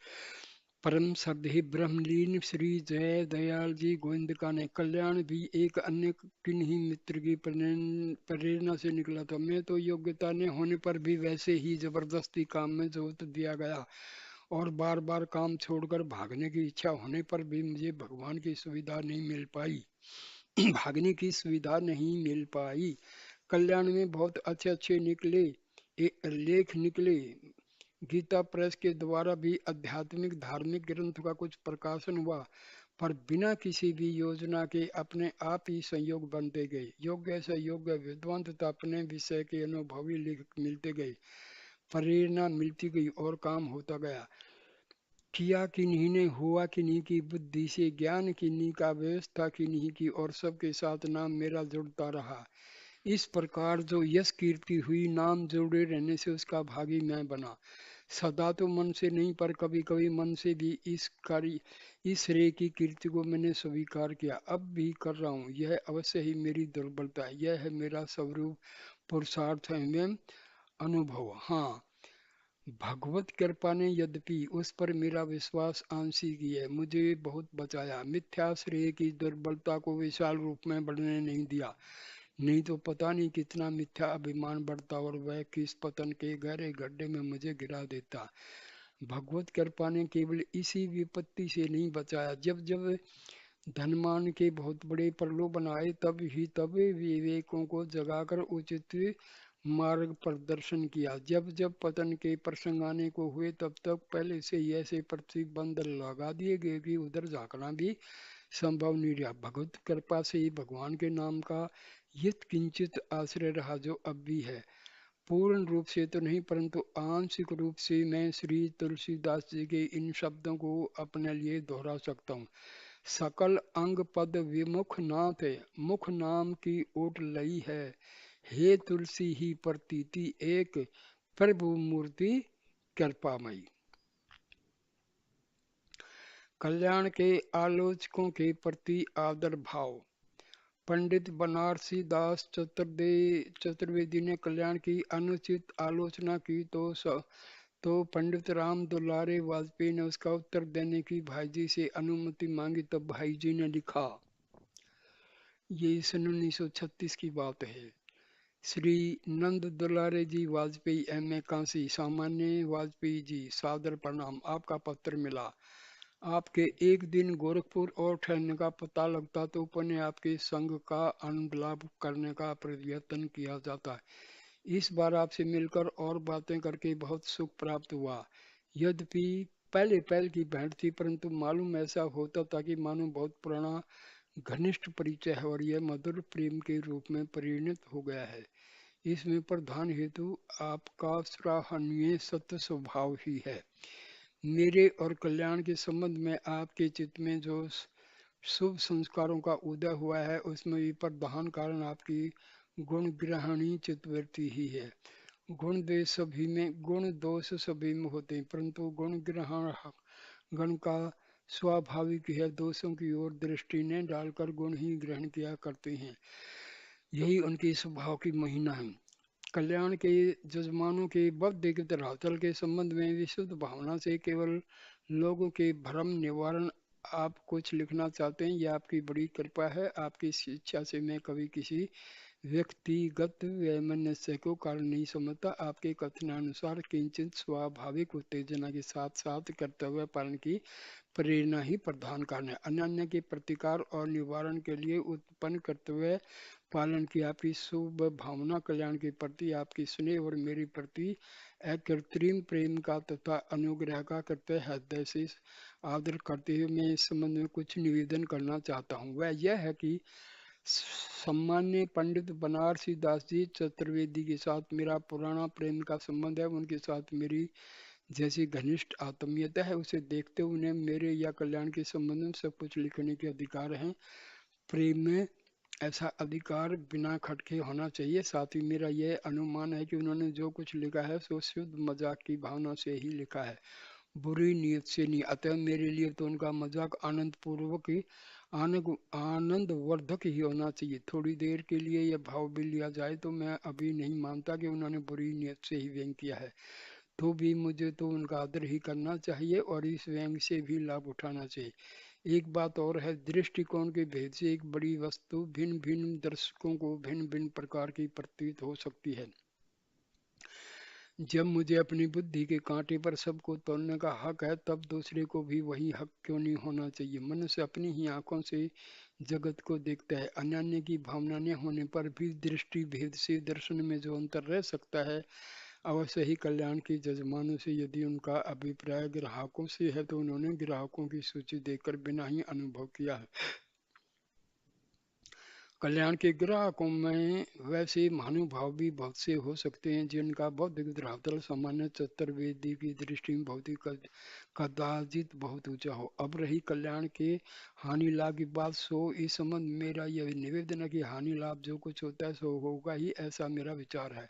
परम श्रद्धेय ब्रह्मलीन श्री जय दयाल जी गोविंदका ने। कल्याण भी एक अन्य किन्हीं मित्र की प्रेरणा से निकला था। मैं तो योग्यता न होने पर भी वैसे ही जबरदस्ती काम में जोत दिया गया और बार बार काम छोड़कर भागने की इच्छा होने पर भी मुझे भगवान की सुविधा नहीं मिल पाई। भागने की सुविधा नहीं मिल पाई। कल्याण में बहुत अच्छे अच्छे लेख निकले। गीता प्रेस के द्वारा भी आध्यात्मिक धार्मिक ग्रंथ का कुछ प्रकाशन हुआ, पर बिना किसी भी योजना के अपने आप ही संयोग बनते गए। योग्य से योग्य विद्वान तथा अपने विषय के अनुभवी लेखक मिलते गए, प्रेरणा मिलती गई और काम होता गया। किया किन्हीं ने, हुआ किन्हीं की बुद्धि से, ज्ञान किन्हीं का, व्यवस्था किन्हीं की और सबके साथ नाम मेरा जुड़ता रहा। इस प्रकार जो यश कीर्ति हुई, नाम जुड़े रहने से उसका भागी मैं बना। सदा तो मन से नहीं, पर कभी कभी मन से भी इस श्रेय की कीर्ति को मैंने स्वीकार किया, अब भी कर रहा हूँ। यह अवश्य ही मेरी दुर्बलता है, यह है मेरा स्वरूप पुरुषार्थ है एवं अनुभव। हाँ, भगवत कृपा ने यद्यपि उस पर मेरा विश्वास आंशिक ही है, मुझे बहुत बचाया। मिथ्या श्रेय की दुर्बलता को विशाल रूप में बढ़ने नहीं दिया, नहीं तो पता नहीं कितना मिथ्या अभिमान बढ़ता और वह किस पतन के गहरे गड्ढे में मुझे गिरा देता। भगवत कृपा ने केवल इसी विपत्ति से नहीं बचाया। जब जब धनमान के बहुत बड़े प्रलोभन आए, तब विवेकों को जगाकर उचित मार्ग प्रदर्शन किया। जब जब पतन के प्रसंग आने को हुए तब तब पहले से ही ऐसे प्रतिबंध लगा दिए गए कि उधर झांकना भी संभव नहीं रहा। भगवत कृपा से ही भगवान के नाम का यत किंचित आश्रय रहा जो अब भी है। पूर्ण रूप से तो नहीं परंतु आंशिक रूप से मैं श्री तुलसीदास जी के इन शब्दों को अपने लिए दोहरा सकता हूँ। सकल अंग पद विमुख नाथ मुख नाम की ओट लई है। हे तुलसी ही प्रतीति एक प्रभु मूर्ति कृपामयी। कल्याण के आलोचकों के प्रति आदर भाव। पंडित बनारसी दास चतुर्वेदी ने कल्याण की अनुचित आलोचना की तो पंडित राम दुलारे वाजपेयी ने उसका उत्तर देने की भाई जी से अनुमति मांगी। तब भाई जी ने लिखा, ये सन 1936 की बात है। श्री नंद दुलारे जी वाजपेयी M.A. काशी, सामान्य वाजपेयी जी सादर प्रणाम। आपका पत्र मिला। आपके एक दिन गोरखपुर और ठहरने का पता लगता तो पुनः आपके संग का अनुलाभ करने का प्रयत्न किया जाता। इस बार आपसे मिलकर और बातें करके बहुत सुख प्राप्त हुआ। यद्यपि पहले पहल की भेंट थी परंतु मालूम ऐसा होता था कि मानो बहुत पुराना घनिष्ठ परिचय है और यह मधुर प्रेम के रूप में परिणत हो गया है। इसमें प्रधान हेतु आपका सराहनीय सत्य स्वभाव ही है। मेरे और कल्याण के संबंध में आपके चित्त में जो शुभ संस्कारों का उदय हुआ है उसमें भी प्रधान कारण आपकी गुण ग्रहणी चित्तवृत्ति ही है। गुण दोष सभी में होते हैं परंतु गुण ग्रहण गण का स्वाभाविक है। दोषों की ओर दृष्टि ने डालकर गुण ही ग्रहण किया करते हैं। यही उनके स्वभाव की महिमा है। कल्याण के जजमानों के बौद्ध धरातल के संबंध में विशुद्ध भावना से केवल लोगों के भ्रम निवारण आप कुछ लिखना चाहते हैं, यह आपकी बड़ी कृपा है। आपकी शिक्षा से मैं कभी किसी व्यक्तिगत वैमनस्य को कारण नहीं समझता। आपके कथनानुसार किंचित स्वाभाविक उत्तेजना के साथ साथ कर्तव्य पालन की प्रेरणा ही प्रधान कारण है। अन्य के प्रतिकार और निवारण के लिए उत्पन्न कर्तव्य पालन की आपकी शुभ भावना कल्याण के प्रति आपकी स्नेह और मेरे प्रति अकृत्रिम प्रेम का तथा अनुग्रह का करते हृदय से आदर करते हुए मैं इस संबंध में कुछ निवेदन करना चाहता हूँ। वह यह है कि सम्मान्य पंडित बनारसी दास जी चतुर्वेदी के साथ मेरा पुराना प्रेम का संबंध है। उनके साथ मेरी जैसी घनिष्ठ आत्मीयता है उसे देखते उन्हें मेरे या कल्याण के संबंध में सब कुछ लिखने के अधिकार हैं। प्रेम में ऐसा अधिकार बिना खटके होना चाहिए। साथ ही मेरा यह अनुमान है कि उन्होंने जो कुछ लिखा है सो शुद्ध मजाक की भावना से ही लिखा है, बुरी नीयत से नहीं। अतः मेरे लिए तो उनका मजाक आनंद पूर्वक ही आनंद वर्धक ही होना चाहिए। थोड़ी देर के लिए यह भाव भी लिया जाए तो मैं अभी नहीं मानता कि उन्होंने बुरी नीयत से ही व्यंग किया है। तो भी मुझे तो उनका आदर ही करना चाहिए और इस व्यंग से भी लाभ उठाना चाहिए। एक बात और है, दृष्टिकोण के भेद से एक बड़ी वस्तु भिन्न भिन्न दर्शकों को भिन्न भिन्न प्रकार की प्रतीत हो सकती है। जब मुझे अपनी बुद्धि के कांटे पर सबको तोड़ने का हक है तब दूसरे को भी वही हक क्यों नहीं होना चाहिए। मनुष्य अपनी ही आंखों से जगत को देखता है। अन्य की भावना न होने पर भी दृष्टि भेद से दर्शन में जो अंतर रह सकता है अवश्य ही कल्याण के जजमानों से यदि उनका अभिप्राय ग्राहकों से है तो उन्होंने ग्राहकों की सूची देखकर बिना ही अनुभव किया है। कल्याण के ग्राहकों में वैसे महानुभाव भी बहुत से हो सकते हैं जिनका बौद्धिक धरातल सामान्य चतुर्वेदी की दृष्टि में भौतिक कदाचित बहुत ऊंचा हो। अब रही कल्याण के हानि लाभ की बात, सो इस संबंध मेरा यह निवेदन है कि हानि लाभ जो कुछ होता है सो होगा ही, ऐसा मेरा विचार है।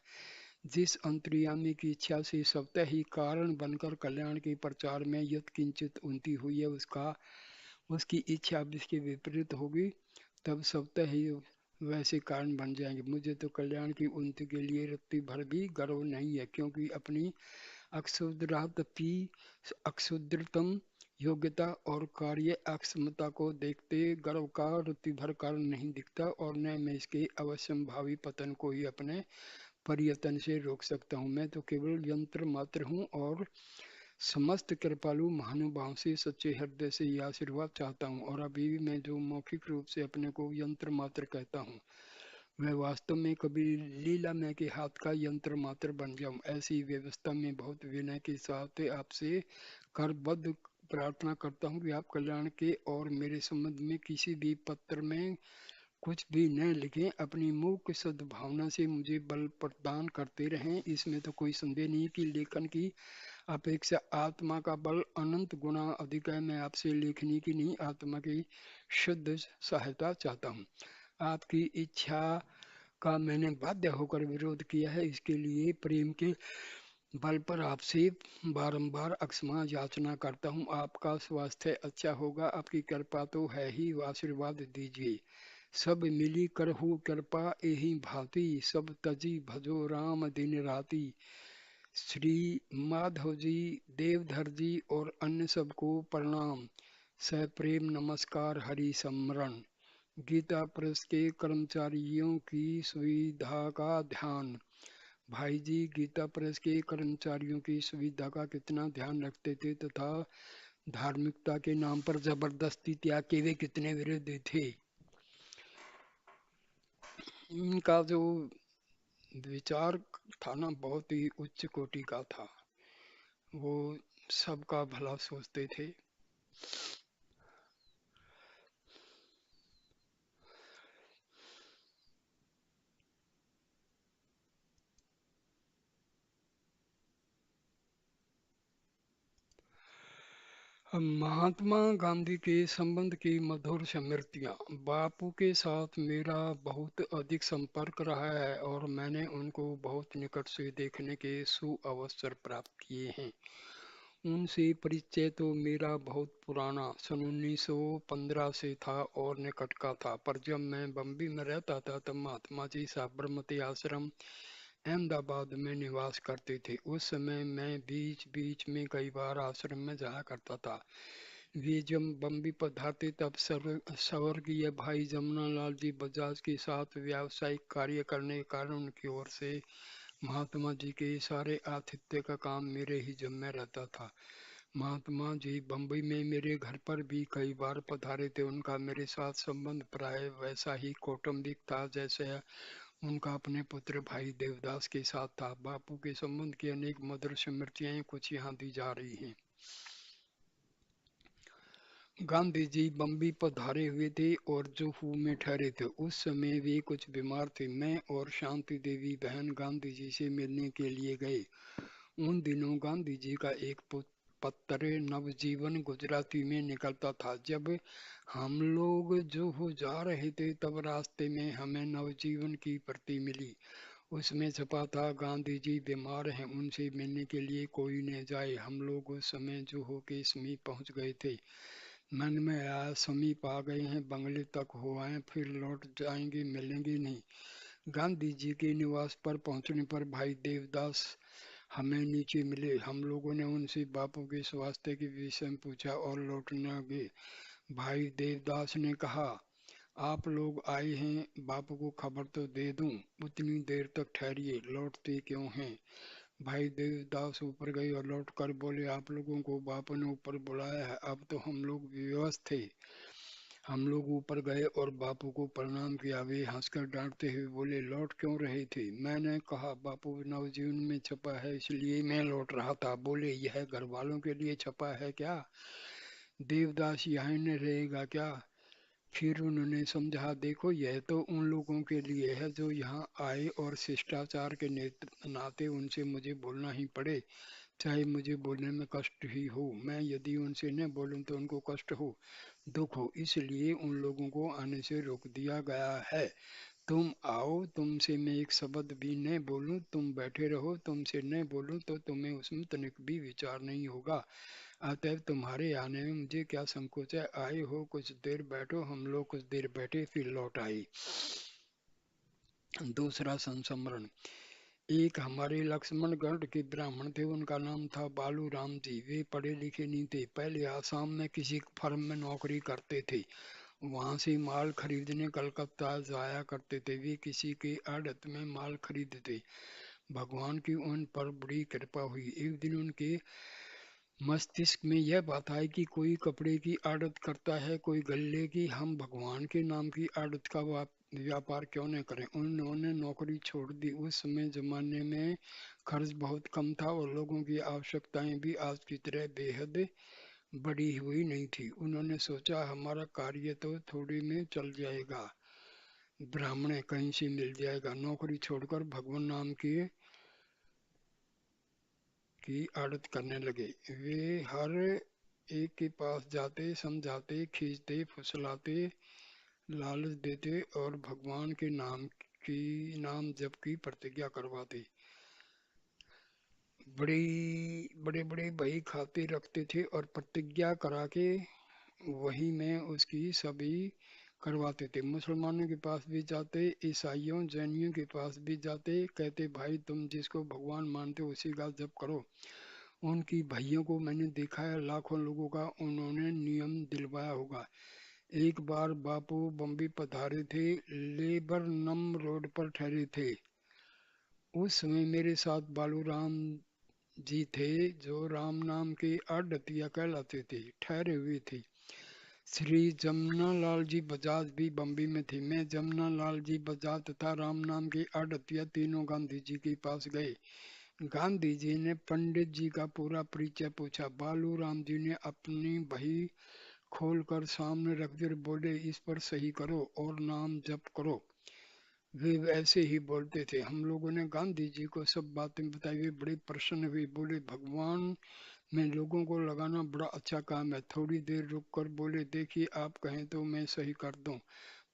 जिस अंतर्यामी की इच्छा से स्वतः ही कारण बनकर कल्याण के प्रचार में यत किंचित उन्नति हुई है उसकी इच्छा अब इसके विपरीत होगी तब स्वतः ही वैसे कारण बन जाएंगे। मुझे तो कल्याण की उन्नति के लिए रत्ती भर भी गर्व नहीं है क्योंकि अपनी अक्षुद्रतम योग्यता और कार्य अक्षमता को देखते गर्व का रत्ती भर कारण नहीं दिखता और न मैं इसके अवश्यंभावी पतन को ही अपने प्रयत्न से रोक सकता हूँ। मैं तो केवल यंत्र मात्र हूँ और समस्त कृपालु महानुभाव से सच्चे हृदय से यह आशीर्वाद चाहता हूँ। और अभी भी मैं जो मौखिक रूप से अपने को यंत्र मात्र कहता हूँ मैं वास्तव में कभी लीला मैं के हाथ का यंत्र मात्र बन जाऊं। ऐसी व्यवस्था में बहुत विनय के साथ आपसे करबद्ध प्रार्थना करता हूं कि आप कल्याण के और मेरे संबंध में किसी भी पत्र में कुछ भी न लिखें। अपनी मूक सद्भावना से मुझे बल प्रदान करते रहें। इसमें तो कोई संदेह नहीं कि लेखन की अपेक्षा आत्मा का बल अनंत गुना अधिक है। मैं आपसे लेखनी की नहीं, आत्मा की शुद्ध सहायता चाहता हूँ। आपकी इच्छा का मैंने बाध्य होकर विरोध किया है, इसके लिए प्रेम के बल पर आपसे बारंबार अक्षमा याचना करता हूँ। आपका स्वास्थ्य अच्छा होगा, आपकी कृपा तो है ही, आशीर्वाद दीजिए। सब मिली करहु कृपा एहि भांति, सब तजी भजो राम दिन राति। श्री माधव जी, देवधर जी और अन्य सबको प्रणाम। सप्रेम नमस्कार, हरि समरण। गीता प्रेस के कर्मचारियों की सुविधा का ध्यान। भाई जी गीता प्रेस के कर्मचारियों की सुविधा का कितना ध्यान रखते थे तथा धार्मिकता के नाम पर जबरदस्ती त्याग के वे कितने विरुद्ध थे। इनका जो विचार था ना, बहुत ही उच्च कोटि का था। वो सबका भला सोचते थे। महात्मा गांधी के संबंध की मधुर स्मृतियाँ। बापू के साथ मेरा बहुत अधिक संपर्क रहा है और मैंने उनको बहुत निकट से देखने के सुअवसर प्राप्त किए हैं। उनसे परिचय तो मेरा बहुत पुराना सन 1915 से था और निकट का था, पर जब मैं बम्बई में रहता था तब महात्मा जी साबरमती आश्रम अहमदाबाद में निवास करते थे। उस समय मैं बीच बीच में कई बार आश्रम में जाया करता था। वे जब बम्बई पधारते तब स्वर्गीय भाई जमुनालाल जी बजाज के साथ व्यावसायिक कार्य करने के कारण उनकी ओर से महात्मा जी के सारे आतिथ्य का काम मेरे ही जिम्मे रहता था। महात्मा जी बम्बई में मेरे घर पर भी कई बार पधारे थे। उनका मेरे साथ संबंध प्राय वैसा ही कौटुंबिक था जैसे उनका अपने पुत्र भाई देवदास के साथ था। बापू के संबंध की अनेक मधुर स्मृतियां कुछ यहाँ दी जा रही हैं। गांधी जी बम्बई पधारे हुए थे और जुहू में ठहरे थे। उस समय वे कुछ बीमार थे। मैं और शांति देवी बहन गांधी जी से मिलने के लिए गए। उन दिनों गांधी जी का एक पत्र नवजीवन गुजराती में निकलता था। जब हम लोग जुहू जा रहे थे तब रास्ते में हमें नवजीवन की प्रति मिली। उसमें छपा था, गांधी जी बीमार हैं, उनसे मिलने के लिए कोई न जाए। हम लोग उस समय जुहू के समीप पहुंच गए थे। मन में आया समीप आ गए हैं, बंगले तक हो आए, फिर लौट जाएंगे, मिलेंगे नहीं। गांधी जी के निवास पर पहुंचने पर भाई देवदास हमें नीचे मिले। हम लोगों ने उनसे बापू के स्वास्थ्य के विषय में पूछा और लौटने गए। भाई देवदास ने कहा, आप लोग आए हैं, बापू को खबर तो दे दूं, उतनी देर तक ठहरिए, लौटते क्यों हैं। भाई देवदास ऊपर गए और लौट कर बोले, आप लोगों को बापू ने ऊपर बुलाया है। अब तो हम लोग विवश थे। हम लोग ऊपर गए और बापू को प्रणाम किया। वे हंसकर डांटते हुए बोले, लौट क्यों रहे थे। मैंने कहा, बापू नवजीवन में छपा है इसलिए मैं लौट रहा था। बोले, यह घर वालों के लिए छपा है क्या, देवदास यहाँ न रहेगा क्या। फिर उन्होंने समझा, देखो यह तो उन लोगों के लिए है जो यहाँ आए और शिष्टाचार के नाते उनसे मुझे बोलना ही पड़े, चाहे मुझे बोलने में कष्ट ही हो। मैं यदि उनसे न बोलूं तो उनको कष्ट हो, दुख हो, इसलिए उन लोगों को आने से रोक दिया गया है। तुम आओ, तुमसे मैं एक शब्द भी न बोलूं, तुम बैठे रहो, तुमसे न बोलूं तो तुम्हें उसमें तनिक भी विचार नहीं होगा। अतएव तुम्हारे आने में मुझे क्या संकोच है। आए हो, कुछ देर बैठो। हम लोग कुछ देर बैठे, फिर लौट आए। दूसरा संस्मरण। एक हमारे लक्ष्मणगढ़ के ब्राह्मण थे, उनका नाम था बालू राम जी। वे पढ़े लिखे नहीं थे, पहले आसाम में किसी फर्म में नौकरी करते थे। वहां से माल खरीदने कलकत्ता जाया करते थे। वे किसी के आड़त में माल खरीदते। भगवान की उन पर बड़ी कृपा हुई। एक दिन उनके मस्तिष्क में यह बात आई कि कोई कपड़े की आड़त करता है, कोई गल्ले की। हम भगवान के नाम की आड़त का व्यापार क्यों न करें। उन्होंने नौकरी छोड़ दी। उस समय जमाने में खर्च बहुत कम था और लोगों की आवश्यकताएं भी आज की तरह बेहद बड़ी हुई नहीं थी। उन्होंने सोचा हमारा कार्य तो थोड़ी में चल जाएगा, ब्राह्मण कहीं से मिल जाएगा। नौकरी छोड़कर भगवान नाम की आड़त करने लगे। वे हर एक के पास जाते, समझाते, खींचते, फुसलाते, लालच देते और भगवान के नाम जप की प्रतिज्ञा करवाते। बड़े बड़े बही खाते रखते थे और प्रतिज्ञा करा के वही में उसकी सभी करवाते थे। मुसलमानों के पास भी जाते, ईसाइयों जैनियों के पास भी जाते, कहते भाई तुम जिसको भगवान मानते हो उसी का जप करो। उनकी भाइयों को मैंने देखा है, लाखों लोगों का उन्होंने नियम दिलवाया होगा। एक बार बापू बम्बई पधारे थे, लेबरनम रोड पर ठहरे थे। उस समय मेरे साथ बालूराम जी थे, जो राम नाम के आड़तिया कहलाते थे, ठहरे हुए थे। श्री जमुना लाल जी बजाज भी बम्बई में थे। मैं जमुना लाल जी बजाज तथा राम नाम के आड़तिया तीनों गांधी जी के पास गए। गांधी जी ने पंडित जी का पूरा परिचय पूछा। बालूराम जी ने अपनी बही खोलकर सामने रख कर बोले इस पर सही करो और नाम जप करो। वे वैसे ही बोलते थे। हम लोगों ने गांधी जी को सब बातें बताई। वे बड़े प्रसन्न हुए, बोले भगवान में लोगों को लगाना बड़ा अच्छा काम है। थोड़ी देर रुक कर बोले देखिए आप कहें तो मैं सही कर दूं,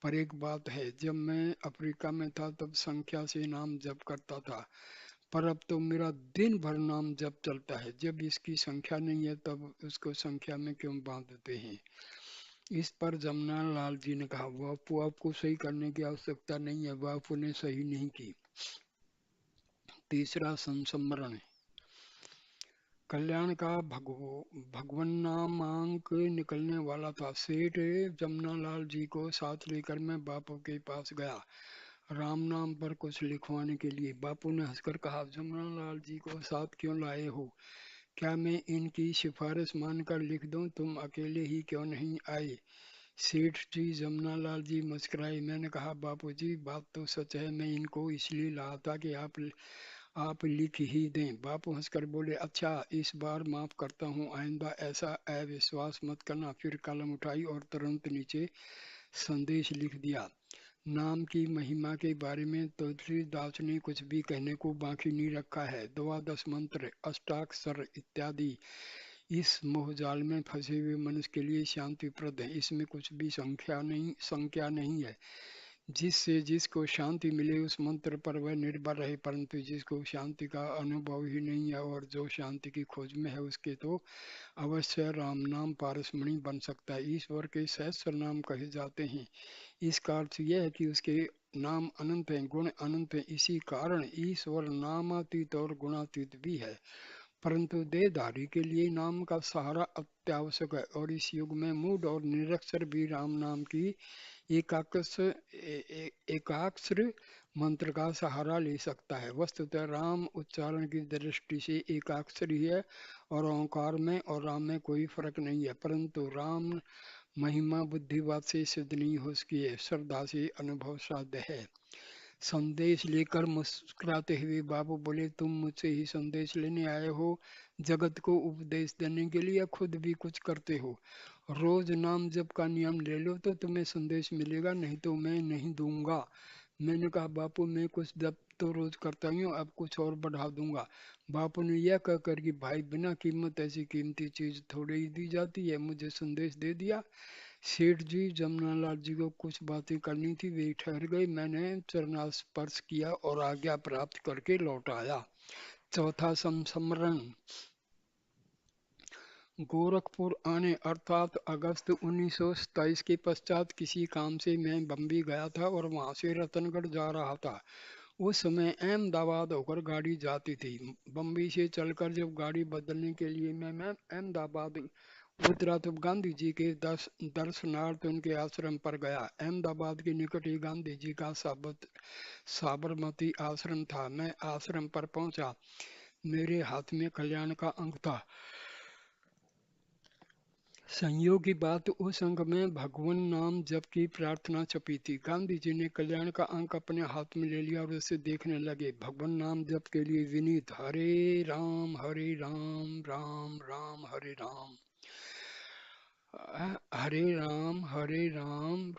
पर एक बात है, जब मैं अफ्रीका में था तब संख्या से नाम जप करता था, पर अब तो मेरा दिन भर नाम जप चलता है। जब इसकी संख्या नहीं है तब उसको संख्या में क्यों बांधते हैं। इस पर जमना लाल जी ने कहा बापू आपको सही करने की आवश्यकता नहीं है। बापू ने सही नहीं की। तीसरा संस्मरण। कल्याण का भगवान नामांक निकलने वाला था। सेठ जमुना लाल जी को साथ लेकर मैं बापू के पास गया राम नाम पर कुछ लिखवाने के लिए। बापू ने हंसकर कहा जमुना लाल जी को साथ क्यों लाए हो? क्या मैं इनकी सिफारिश मानकर लिख दूं? तुम अकेले ही क्यों नहीं आए? सेठ जी जमुना लाल जी मुस्कुराए। मैंने कहा बापू जी बात तो सच है, मैं इनको इसलिए लाया था कि आप लिख ही दें। बापू हंसकर बोले अच्छा इस बार माफ करता हूँ, आइंदा ऐसा अविश्वास मत करना। फिर कलम उठाई और तुरंत नीचे संदेश लिख दिया। नाम की महिमा के बारे में तुलसीदास ने कुछ भी कहने को बाकी नहीं रखा है। द्वादश मंत्र, अष्टाक्षर इत्यादि इस मोहजाल में फंसे हुए मनुष्य के लिए शांतिप्रद है। इसमें कुछ भी संख्या नहीं है। जिससे जिसको शांति मिले उस मंत्र पर वह निर्भर रहे, परंतु जिसको शांति का अनुभव ही नहीं है और जो शांति की खोज में है उसके तो अवश्य राम नाम पारसमणि बन सकता है। ईश्वर के सहस्त्र नाम कहे जाते हैं। इसका अर्थ यह है कि उसके नाम अनंत हैं, गुण अनंत हैं। इसी कारण ईश्वर नामातीत और गुणातीत भी है, परंतु देहधारी के लिए नाम का सहारा अत्यावश्यक है। और इस युग में मूढ़ और निरक्षर भी राम नाम की एकाक्षर मंत्र का सहारा ले सकता है। वस्तुतः राम उच्चारण की दृष्टि से एकाक्षर ही है और ओंकार में और राम में कोई फर्क नहीं है, परंतु राम महिमा बुद्धिवाद से सिद्ध नहीं हो सकी है, श्रद्धा से अनुभव साध्य है। संदेश लेकर मुस्कुराते हुए बाबू बोले तुम मुझसे ही संदेश लेने आए हो, जगत को उपदेश देने के लिए, खुद भी कुछ करते हो। रोज नाम जप का नियम ले लो तो तुम्हें संदेश मिलेगा, नहीं तो मैं नहीं दूंगा। मैंने कहा बापू मैं कुछ जप तो रोज करता ही हूँ, अब कुछ और बढ़ा दूंगा। बापू ने यह कहकर कि भाई बिना कीमत ऐसी कीमती चीज थोड़ी ही दी जाती है, मुझे संदेश दे दिया। सेठ जी जमनालाल जी को कुछ बातें करनी थी, वे ठहर गए। मैंने चरणास्पर्श किया और आज्ञा प्राप्त करके लौट आया। चौथा संस्मरण। गोरखपुर आने अर्थात अगस्त 1927 के पश्चात किसी काम से मैं बम्बई गया था और वहां से रतनगढ़ जा रहा था। उस समय अहमदाबाद होकर गाड़ी जाती थी। बम्बई से चलकर जब गाड़ी बदलने के लिए मैं अहमदाबाद उतरा तब गांधी जी के दर्शनार्थ उनके आश्रम पर गया। अहमदाबाद के निकट ही गांधी जी का साबरमती आश्रम था। मैं आश्रम पर पहुंचा। मेरे हाथ में कल्याण का अंक था। संयोग की बात उस अंक में भगवान नाम जप की प्रार्थना छपी थी। गांधी जी ने कल्याण का अंक अपने हाथ में ले लिया और उसे देखने लगे। भगवान नाम जप के लिए विनीत हरे राम राम राम हरे राम, हरे राम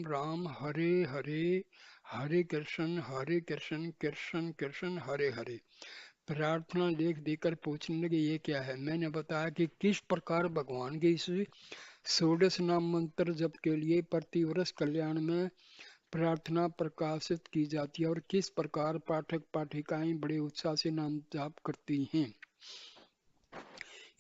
राम हरे हरे, हरे कृष्ण कृष्ण कृष्ण हरे हरे। प्रार्थना लेख देकर पूछने लगे ये क्या है। मैंने बताया कि किस प्रकार भगवान के इस षोडश नाम मंत्र जप के लिए प्रतिवर्ष कल्याण में प्रार्थना प्रकाशित की जाती है और किस प्रकार पाठक पाठिकाएं बड़े उत्साह से नाम जाप करती हैं।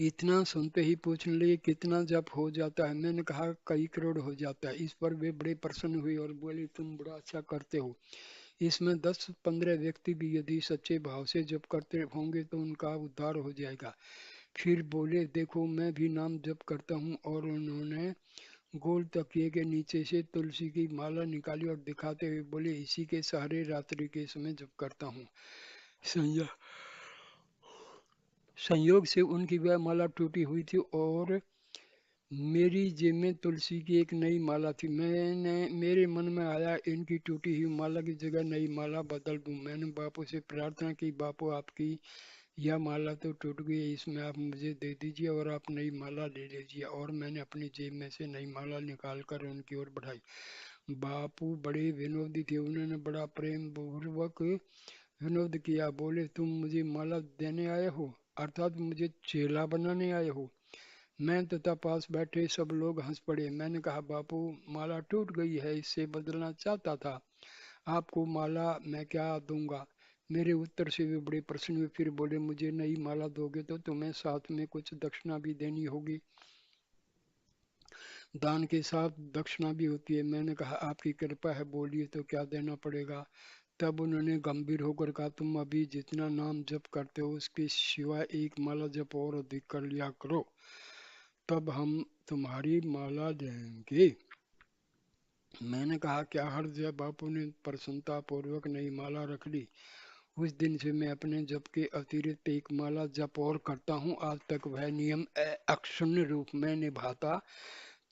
इतना सुनते ही पूछने लगे कितना जप हो जाता है। मैंने कहा कई करोड़ हो जाता है। इस पर वे बड़े प्रसन्न हुए और बोले तुम बड़ा अच्छा करते हो। इसमें 10-15 व्यक्ति भी यदि सच्चे भाव से जप करते होंगे तो उनका उद्धार हो जाएगा। फिर बोले देखो मैं भी नाम जप करता हूँ, और उन्होंने गोल तकिए के नीचे से तुलसी की माला निकाली और दिखाते हुए बोले इसी के सहारे रात्रि के समय जप करता हूँ। संजय संयोग से उनकी वह माला टूटी हुई थी और मेरी जेब में तुलसी की एक नई माला थी। मेरे मन में आया इनकी टूटी हुई माला की जगह नई माला बदल दूं। मैंने बापू से प्रार्थना की बापू आपकी यह माला तो टूट गई है, इसमें आप मुझे दे दीजिए और आप नई माला ले लीजिए। और मैंने अपनी जेब में से नई माला निकाल कर उनकी ओर बढ़ाई। बापू बड़े विनोदी थे, उन्होंने बड़ा प्रेम पूर्वक विनोद किया। बोले तुम मुझे माला देने आए हो, अर्थात मुझे चेला बनाने आए हो। मैं तथा पास बैठे सब लोग हंस पड़े। मैंने कहा बापू माला टूट गई है, इससे बदलना चाहता था, आपको माला मैं क्या दूंगा। मेरे उत्तर से वे बड़े प्रसन्न हुए। फिर बोले मुझे नई माला दोगे तो तुम्हें साथ में कुछ दक्षिणा भी देनी होगी। दान के साथ दक्षिणा भी होती है। मैंने कहा आपकी कृपा है, बोलिए तो क्या देना पड़ेगा। तब उन्होंने गंभीर होकर कहा तुम अभी जितना नाम जप करते हो उसके सिवाय एक माला जप और अधिक कर लिया करो, तब हम तुम्हारी माला लेंगे। मैंने कहा क्या हर्ज है। बापू ने प्रसन्नता पूर्वक नई माला रख ली। उस दिन से मैं अपने जप के अतिरिक्त एक माला जप और करता हूँ। आज तक वह नियम अक्षुण्ण रूप में निभाता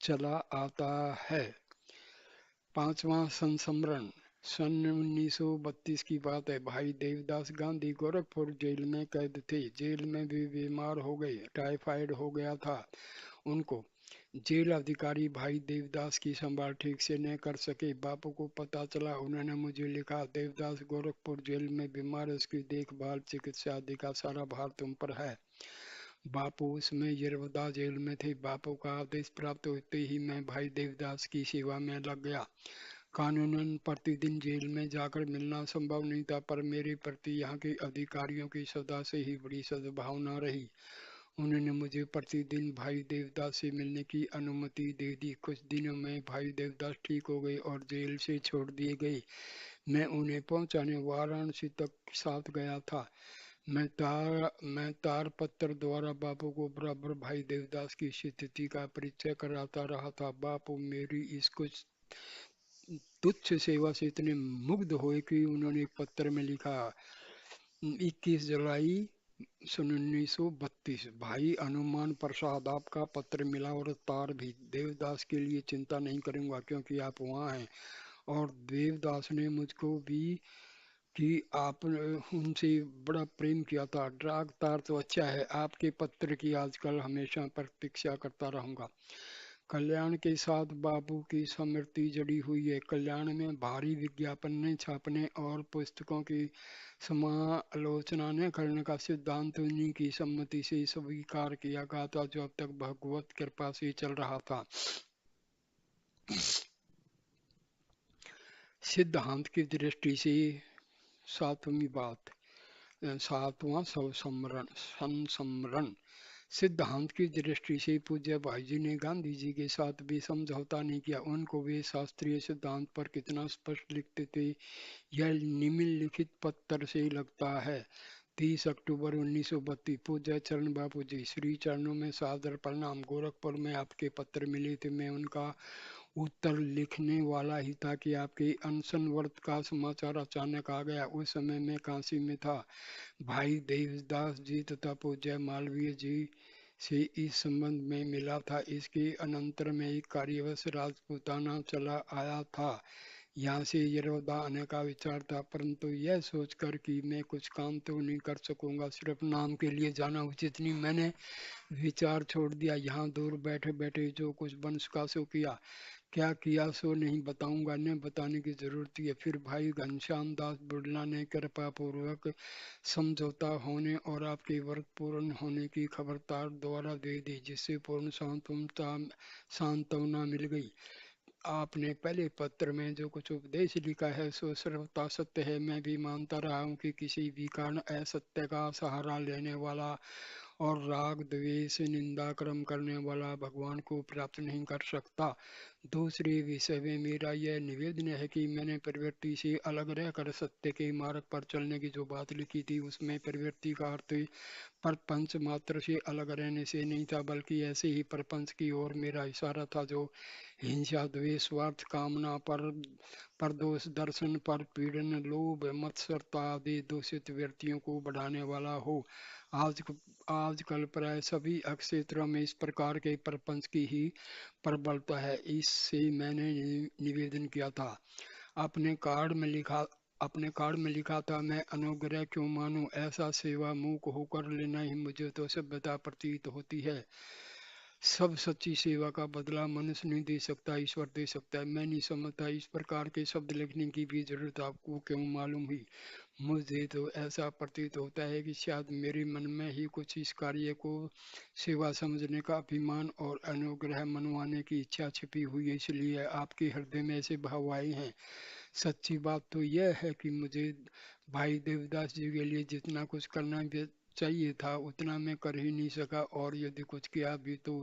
चला आता है। पांचवा संस्मरण। सन 1932 की बात है। भाई देवदास गांधी गोरखपुर जेल में कैद थे। जेल में भी बीमार हो गए, टाइफाइड हो गया था उनको। जेल अधिकारी भाई देवदास की संभाल ठीक से न कर सके। बापू को पता चला, उन्होंने मुझे लिखा देवदास गोरखपुर जेल में बीमार, उसकी देखभाल चिकित्सा आदि का सारा भार तुम पर है। बापू उसमें यरवदा जेल में थे। बापू का आदेश प्राप्त होते ही मैं भाई देवदास की सेवा में लग गया। कानूनन प्रतिदिन जेल में जाकर मिलना संभव नहीं था, पर मेरे प्रति यहाँ के अधिकारियों की सदा से ही बड़ी सद्भावना रही। उन्होंने मुझे प्रतिदिन भाई देवदास से मिलने की अनुमति दे दी। कुछ दिनों में भाई देवदास ठीक हो गए और जेल से छोड़ दिए गए। मैं उन्हें पहुंचाने वाराणसी तक साथ गया था। मैं तार पत्र द्वारा बापू को बराबर भाई देवदास की स्थिति का परिचय कराता रहा था। बापू मेरी इस कुछ तुच्छ सेवा से इतने मुग्ध हुए कि उन्होंने एक पत्र में लिखा 21 जुलाई सन 1932, भाई हनुमान प्रसाद आपका पत्र मिला और तार भी। देवदास के लिए चिंता नहीं करूंगा क्योंकि आप वहाँ हैं। और देवदास ने मुझको भी कि आप उनसे बड़ा प्रेम किया था। ड्राग तार तो अच्छा है, आपके पत्र की आजकल हमेशा प्रतीक्षा करता रहूंगा। कल्याण के साथ बाबू की स्मृति जड़ी हुई है। कल्याण में भारी विज्ञापन छापने और पुस्तकों की समालोचना न करने का सिद्धांत उन्हीं की सम्मति से स्वीकार किया गया था, जो अब तक भगवत कृपा से चल रहा था। सिद्धांत की दृष्टि से सातवीं बात, सातवां संस्मरण। सिद्धांत की दृष्टि से पूज्य भाई जी ने गांधी जी के साथ भी समझौता नहीं किया। उनको वे शास्त्रीय सिद्धांत पर कितना स्पष्ट लिखते थे यह निम्नलिखित पत्र से लगता है। 30 अक्टूबर 1932। पूज्य चरण बापू जी, श्री चरणों में सादर प्रणाम। गोरखपुर में आपके पत्र मिले थे, मैं उनका उत्तर लिखने वाला ही था कि आपके अनशन व्रत का समाचार अचानक आ गया। उस समय मैं काशी में था। भाई देवदास जी तथा पूज्य मालवीय जी से इस संबंध में मिला था। इसके अनंतर में एक कार्यवश राजपूताना चला आया था। यहाँ से यरोदा आने का विचार था, परंतु यह सोचकर कि मैं कुछ काम तो नहीं कर सकूंगा, सिर्फ नाम के लिए जाना उचित नहीं, मैंने विचार छोड़ दिया। यहाँ दूर बैठे बैठे जो कुछ बन सका सो किया। क्या किया सो नहीं बताऊंगा, न बताने की जरूरत है। फिर भाई घनश्याम दास बिड़ला ने कृपा पूर्वक समझौता होने और आपके व्रत पूर्ण होने की खबरदार द्वारा दे दी, जिससे पूर्ण सांत्वना मिल गई। आपने पहले पत्र में जो कुछ उपदेश लिखा है सो सर्वथा सत्य है। मैं भी मानता रहा हूँ कि किसी भी कारण असत्य का सहारा लेने वाला और राग द्वेष निंदा कर्म करने वाला भगवान को प्राप्त नहीं कर सकता। दूसरे विषय में मेरा यह निवेदन है कि मैंने प्रवृत्ति से अलग रहकर सत्य के मार्ग पर चलने की जो बात लिखी थी, उसमें प्रवृत्ति का अर्थ प्रपंच मात्र से अलग रहने से नहीं था, बल्कि ऐसे ही प्रपंच की ओर मेरा इशारा था जो हिंसा द्वेष स्वार्थ कामना पर परदोष दर्शन पर पीड़न लोभ मत्सरता आदि दूषित व्यक्तियों को बढ़ाने वाला हो। आज आजकल प्राय सभी क्षेत्रों में इस प्रकार के प्रपंच की ही प्रबलता है। इससे मैंने निवेदन किया था। अपने कार्ड में लिखा अपने कार्ड में लिखा था, मैं अनुग्रह क्यों मानूं, ऐसा सेवा मूक होकर लेना ही मुझे तो सभ्यता प्रतीत होती है। सब सच्ची सेवा का बदला मनुष्य नहीं दे सकता, ईश्वर दे सकता है। मैं नहीं समझता इस प्रकार के शब्द लिखने की भी जरूरत आपको क्यों मालूम हुई। मुझे तो ऐसा प्रतीत होता है कि शायद मेरे मन में ही कुछ इस कार्य को सेवा समझने का अभिमान और अनुग्रह मनवाने की इच्छा छिपी हुई है, इसलिए आपके हृदय में ऐसे भाव आए हैं। सच्ची बात तो यह है कि मुझे भाई देवदास जी के लिए जितना कुछ करना चाहिए था उतना मैं कर ही नहीं सका, और यदि कुछ किया भी तो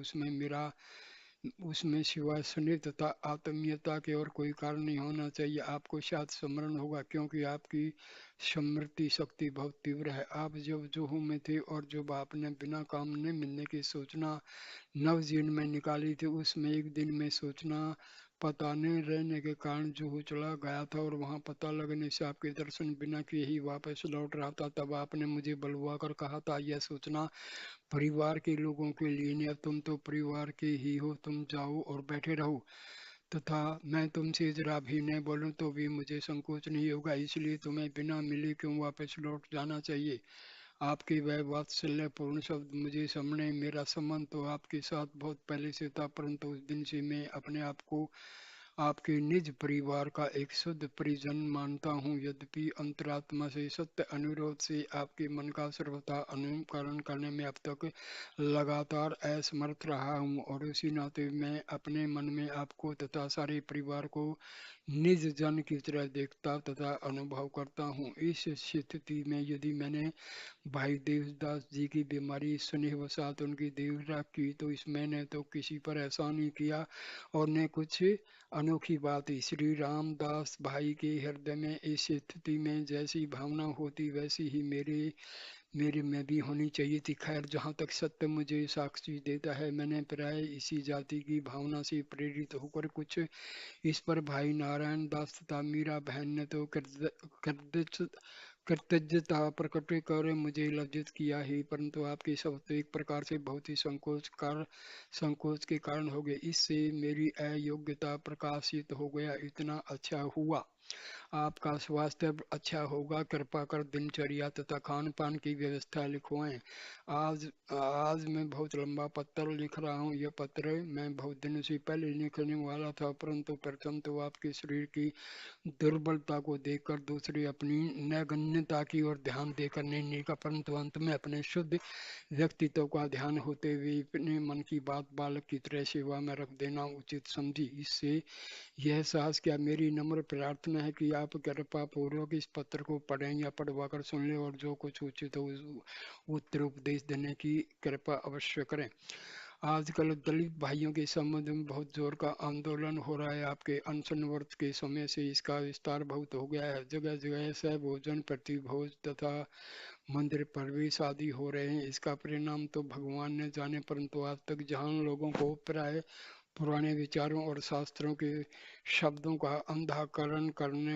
उसमें सिवाय स्नेह तथा आत्मीयता के और कोई कारण नहीं होना चाहिए। आपको शायद स्मरण होगा, क्योंकि आपकी स्मृति शक्ति बहुत तीव्र है। आप जब जोहू में थे और जब आपने बिना काम न मिलने की सूचना नवजीवन में निकाली थी, उसमें एक दिन में सूचना पता नहीं रहने के कारण जुहू चला गया था और वहां पता लगने से आपके दर्शन बिना किए ही वापस लौट रहा था। तब आपने मुझे बुलवा कर कहा था, यह सूचना परिवार के लोगों के लिए नहीं, अब तुम तो परिवार के ही हो, तुम जाओ और बैठे रहो। तथा मैं तुमसे जरा भी नहीं बोलूं तो भी मुझे संकोच नहीं होगा, इसलिए तुम्हें बिना मिले क्यों वापस लौट जाना चाहिए। आपके वह वात्सल्यपूर्ण शब्द मुझे सामने, मेरा संबंध तो आपके साथ बहुत पहले से था, परंतु उस दिन से मैं अपने आप को आपके निज परिवार का एक शुद्ध परिजन मानता हूँ। यद्यपि अंतरात्मा से सत्य अनुरोध से आपके मन का सर्वथा अनुकरण करने में अब तक लगातार असमर्थ रहा हूँ, और उसी नाते मैं अपने मन में आपको तथा सारे परिवार को निज जन की तरह देखता तथा अनुभव करता हूँ। इस स्थिति में यदि मैंने भाई देवदास जी की बीमारी स्नेहवशात उनकी देखरेख की, तो इसमें न तो किसी पर एहसान नहीं किया और न कुछ अनोखी बात ही। श्री रामदास भाई के हृदय में इस स्थिति में जैसी भावना होती वैसी ही मेरे में भी होनी चाहिए थी। खैर, जहाँ तक सत्य मुझे साक्षी देता है, मैंने प्राय इसी जाति की भावना से प्रेरित होकर कुछ इस पर भाई नारायण दास तथा मीरा बहन ने तो कृतज्ञ कृतज्ञता प्रकट कर मुझे लज्जित किया ही, परंतु आपके शब्द तो एक प्रकार से बहुत ही संकोच के कारण हो गए। इससे मेरी अयोग्यता प्रकाशित हो गया। इतना अच्छा हुआ आपका स्वास्थ्य अच्छा होगा, कृपा कर दिनचर्या तथा खान पान की व्यवस्था लिखवाएं। आज आज मैं बहुत लंबा पत्र लिख रहा हूँ। यह पत्र मैं बहुत दिनों से पहले लिखने वाला था, परंतु प्रथम तो आपके शरीर की दुर्बलता को देखकर, दूसरी अपनी नगण्यता की ओर ध्यान देकर नहीं लिखा, परंतु अंत में अपने शुद्ध व्यक्तित्व का ध्यान होते हुए अपने मन की बात बालक की तरह सेवा में रख देना उचित समझी। इससे यह साहस क्या, मेरी नम्र प्रार्थना है कि आप कृपा पूर्वक इस पत्र को पढ़ें या पढ़वा कर सुन लें, और जो कुछ उचित हो उत्तर उपदेश देने की कृपा अवश्य करें। आजकल दलित भाइयों के संबंध में बहुत जोर का आंदोलन हो रहा है। आपके अनशन व्रत के समय से इसका विस्तार बहुत हो गया है। जगह जगह से भोजन प्रतिभोज तथा मंदिर प्रवेश आदि हो रहे हैं। इसका परिणाम तो भगवान ने जाने, परंतु आज तक जहां लोगों को प्राय पुराने विचारों और शास्त्रों के शब्दों का अंधाकरण करने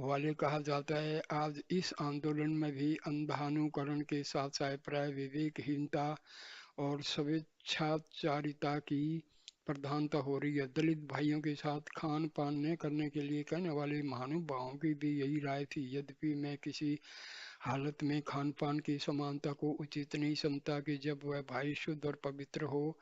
वाले कहा जाता है, आज इस आंदोलन में भी अंधानुकरण के साथ साथ प्राय विवेकहीनता और स्वेच्छाचारिता की प्रधानता हो रही है। दलित भाइयों के साथ खान पान न करने के लिए कहने वाले महानुभावों की भी यही राय थी। यद्यपि मैं किसी हालत में खान पान की समानता को उचित नहीं समझता कि जब वह भाई शुद्ध और पवित्र हो,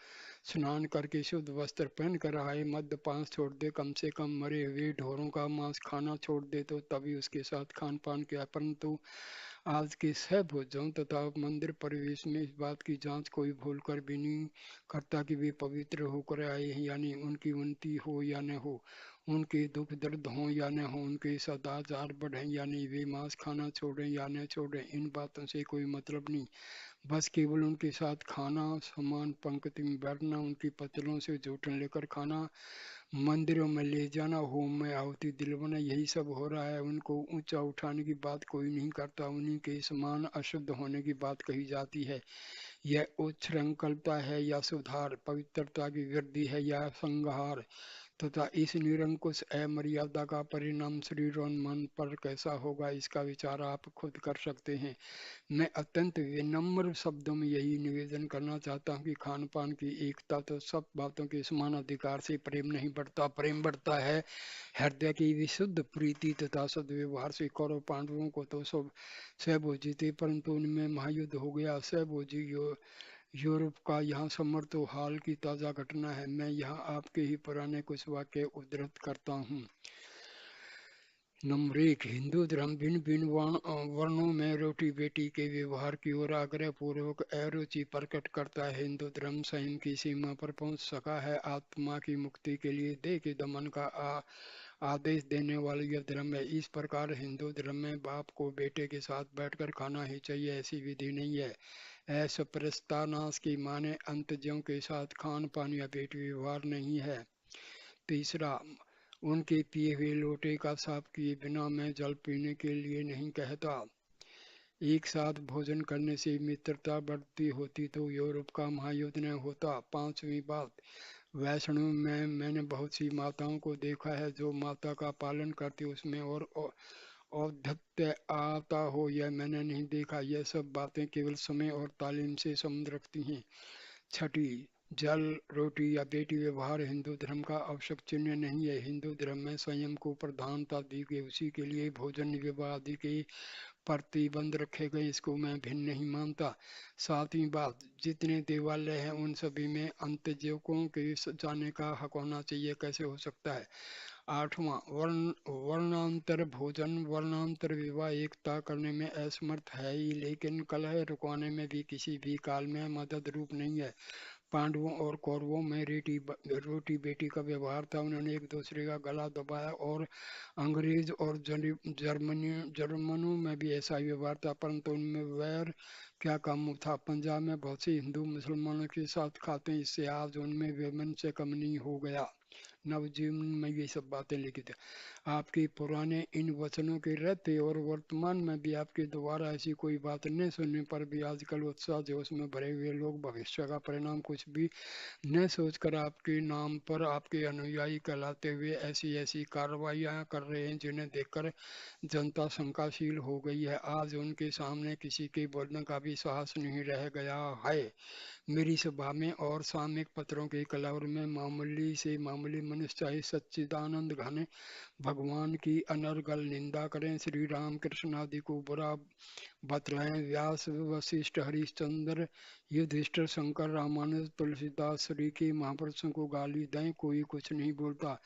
स्नान करके शुद्ध वस्त्र पहन कर आए, मद्यपान छोड़ दे, कम से कम मरे हुए ढोरों का मांस खाना छोड़ दे, तो तभी उसके साथ खान पान किया। परंतु आज के सहभोजों तथा मंदिर परिवेश में इस बात की जांच कोई भूल कर भी नहीं करता कि वे पवित्र होकर आए हैं, यानी उनकी उन्नति हो या न हो, उनके दुख दर्द हों या न हो, उनके सदाचार बढ़ें या नहीं, वे मांस खाना छोड़ें या न छोड़ें, इन बातों से कोई मतलब नहीं। बस केवल उनके साथ खाना, समान पंक्ति में बैठना, उनकी पतलों से जूठन लेकर खाना, मंदिरों में ले जाना, होम में आहुति दिलवाना, यही सब हो रहा है। उनको ऊंचा उठाने की बात कोई नहीं करता, उन्हीं के समान अशुद्ध होने की बात कही जाती है। यह उच्छृंखलता है या सुधार, पवित्रता की वृद्धि है या संहार, तथा इस निरंकुश अमर्यादा का परिणाम शरीर और मन पर कैसा होगा, इसका विचार आप खुद कर सकते हैं। मैं अत्यंत विनम्र शब्दों में यही निवेदन करना चाहता हूँ कि खान पान की एकता तो सब बातों के समान अधिकार से प्रेम नहीं बढ़ता। प्रेम बढ़ता है हृदय की विशुद्ध प्रीति तथा सद्व्यवहार से। कौरव पांडवों को तो सब सहभोजी थे, परंतु उनमें महायुद्ध हो गया। सहभोजी यूरोप का यहाँ समर्थ हाल की ताज़ा घटना है। मैं यहाँ आपके ही पुराने कुछ वाक्य उद्धृत करता हूँ। नंबर 1, हिंदू धर्म भिन्न भिन्न वर्णों में रोटी बेटी के व्यवहार की ओर आग्रह पूर्वक अरुचि प्रकट करता है। हिंदू धर्म संयम की सीमा पर पहुंच सका है। आत्मा की मुक्ति के लिए देह के दमन का आदेश देने वाला यह धर्म है। इस प्रकार हिंदू धर्म में बाप को बेटे के साथ बैठकर खाना ही चाहिए, ऐसी विधि नहीं है। असप्रस्तानाश की माने अंतजों के साथ खान पान या पेट व्यवहार नहीं है। तीसरा, उनके पिए हुए लोटे का साफ किए बिना मैं जल पीने के लिए नहीं कहता। एक साथ भोजन करने से मित्रता बढ़ती होती तो यूरोप का महायुद्ध न होता। पांचवी बात, वैष्णव में मैंने बहुत सी माताओं को देखा है जो माता का पालन करती, उसमें और औद्धत्य आता हो, यह मैंने नहीं देखा। यह सब बातें केवल समय और तालीम से संबंध रखती हैं। छठी, जल, रोटी या बेटी व्यवहार हिंदू धर्म का आवश्यक चिन्ह नहीं है। हिंदू धर्म में संयम को प्रधानता दी गई, उसी के लिए भोजन विवाह आदि के प्रतिबंध रखे गए, इसको मैं भिन्न नहीं मानता। सातवीं बात, जितने देवालय हैं उन सभी में अंत्यजों के जाने का हक होना चाहिए, कैसे हो सकता है। आठवां, वर्णांतर भोजन, वर्णांतर विवाह एकता करने में असमर्थ है ही, लेकिन कलह रुकवाने में भी किसी भी काल में मदद रूप नहीं है। पांडवों और कौरवों में रोटी बेटी का व्यवहार था, उन्होंने एक दूसरे का गला दबाया, और अंग्रेज और जर्मनों में भी ऐसा ही व्यवहार था, परंतु उनमें वैर क्या काम था। पंजाब में बहुत से हिंदू मुसलमानों के साथ खाते हैं, इससे आज उनमें वैमन से कम नहीं हो गया। नवजीवन में ये सब बातें लिखी थी। आपके पुराने इन वचनों के रहते और वर्तमान में भी आपके द्वारा ऐसी कोई बात न सुनने पर भी आजकल उत्साह जोश में भरे हुए लोग भविष्य का परिणाम कुछ भी न सोचकर आपके नाम पर आपके अनुयायी कहलाते हुए ऐसी ऐसी कार्रवाइयां कर रहे हैं जिन्हें देखकर जनता शंकाशील हो गई है। आज उनके सामने किसी के बोलने का भी साहस नहीं रह गया है। मेरी सभा में और सामयिक पत्रों के कलवर में मामूली से मामूली मनुष्य चाहे सच्चिदानंद घन भगवान की अनर्गल निंदा करें, श्री राम कृष्ण आदि को बुरा बतलाएं, व्यास वशिष्ठ हरिश्चंद्र युधिष्ठिर शंकर रामानुज तुलसीदास श्री के महापुरुषों को गाली दें, कोई कुछ नहीं बोलता,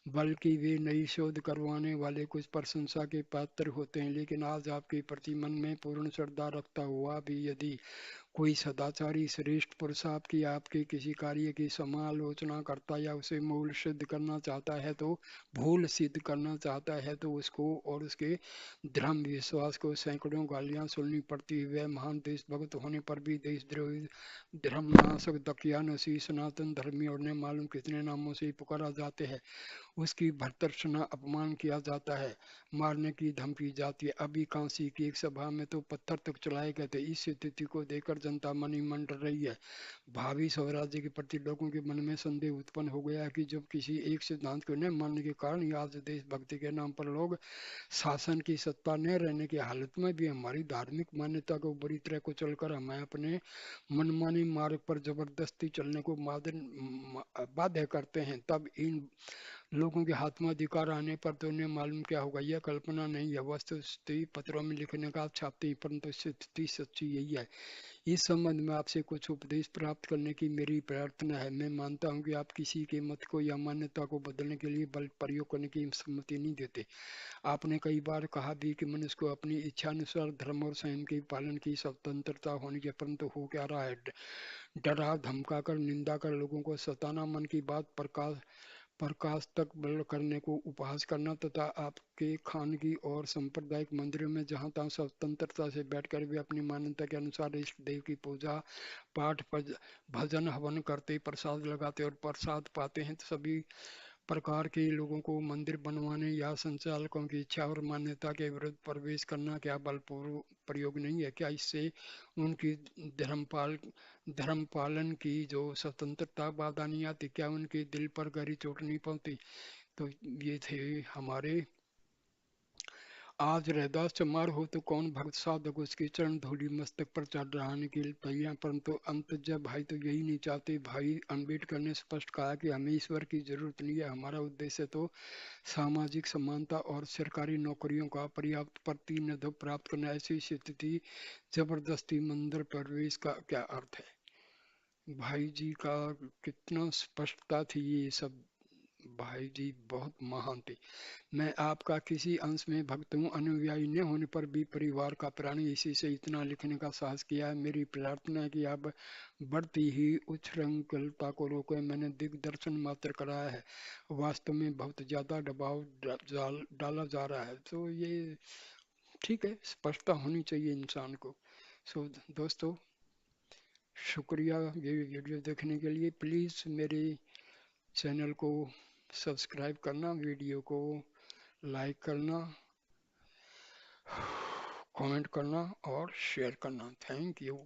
बल्कि वे नई शोध करवाने वाले कुछ प्रशंसा के पात्र होते हैं। लेकिन आज आपके प्रति मन में पूर्ण श्रद्धा रखता हुआ भी यदि कोई सदाचारी श्रेष्ठ पुरुष आपके किसी कार्य की समालोचना करता या उसे मूल सिद्ध करना चाहता है, तो भूल सिद्ध करना चाहता है, तो उसको और उसके धर्म विश्वास को सैकड़ों गालियां सुननी पड़ती है। वह महान देशभक्त होने पर भी देशद्रोही, धर्मनाशक, दकियानुसी, सनातन धर्मी और न मालूम कितने नामों से पुकारा जाते हैं। उसकी भर्त्सना अपमान किया जाता है, मारने की धमकी जाती है। अभी काशी की एक सभा में तो पत्थर तक चलाए गए थे। इस स्थिति को देखकर जनता मनी मंड रही है। भावी स्वराज्य के प्रति लोगों के मन में संदेह उत्पन्न हो गया है कि जब किसी एक सिद्धांत को न मानने के कारण ही आज देशभक्ति के नाम पर लोग शासन की सत्ता न रहने की हालत में भी हमारी धार्मिक मान्यता को बुरी तरह कुचल कर हमें अपने मनमानी मार्ग पर जबरदस्ती चलने को बाध्य करते हैं, तब इन लोगों के हाथ में अधिकार आने पर तो उन्हें मालूम क्या होगा। यह कल्पना नहीं है, वस्तुस्थिति पत्रों में लिखने का आप छापते ही, परंतु स्थिति सच्ची यही है। इस संबंध में आपसे कुछ उपदेश प्राप्त करने की मेरी प्रार्थना है। मैं मानता हूँ कि आप किसी के मत को या मान्यता को बदलने के लिए बल प्रयोग करने की सम्मति नहीं देते। आपने कई बार कहा भी कि मनुष्य को अपनी इच्छा अनुसार धर्म और संयम के पालन की स्वतंत्रता होनी चाहिए, परंतु हो क्या रहा है? डरा धमका कर, निंदा कर, लोगों को सताना, मन की बात प्रकाश तक बल करने को उपहास करना, तथा आपके खानगी और सांप्रदायिक मंदिरों में जहाँ तहाँ स्वतंत्रता से बैठकर वे अपनी मान्यता के अनुसार इष्ट देव की पूजा पाठ भजन हवन करते, प्रसाद लगाते और प्रसाद पाते हैं। तो सभी प्रकार के लोगों को मंदिर बनवाने या संचालकों की इच्छा और मान्यता के विरुद्ध प्रवेश करना क्या बलपूर्वक प्रयोग नहीं है? क्या इससे उनकी धर्म पालन की जो स्वतंत्रता बाधा नहीं आती? क्या उनके दिल पर गहरी चोट नहीं पहुंचती? तो ये थे हमारे आज रैदास चमार हो तो कौन भक्त साधक उसके चरण धूलि मस्तक पर चढ़ाने के लिए तैयार, परंतु अंततः भाई तो यही नहीं चाहते। भाई अम्बेडकर ने स्पष्ट कहा कि हमें ईश्वर की जरूरत नहीं है, हमारा उद्देश्य तो सामाजिक समानता और सरकारी नौकरियों का पर्याप्त प्रतिनिधित्व प्राप्त करना। ऐसी स्थिति जबरदस्ती मंदिर प्रवेश का क्या अर्थ है? भाई जी का कितना स्पष्टता थी ये सब। भाई जी बहुत महान थे। मैं आपका किसी अंश में भक्त हूँ, अनुयायी न होने पर भी परिवार का प्राणी, इसी से इतना लिखने का साहस किया है। मेरी प्रार्थना है कि आप बढ़ती ही उच्छृंखलता को रोकें। मैंने दिग्दर्शन मात्र कराया है, वास्तव में बहुत ज्यादा दबाव डाला जा रहा है। तो ये ठीक है, स्पष्टता होनी चाहिए इंसान को। सो दोस्तों, शुक्रिया ये वीडियो देखने के लिए। प्लीज़ मेरे चैनल को सब्सक्राइब करना, वीडियो को लाइक करना, कमेंट करना और शेयर करना। Thank you.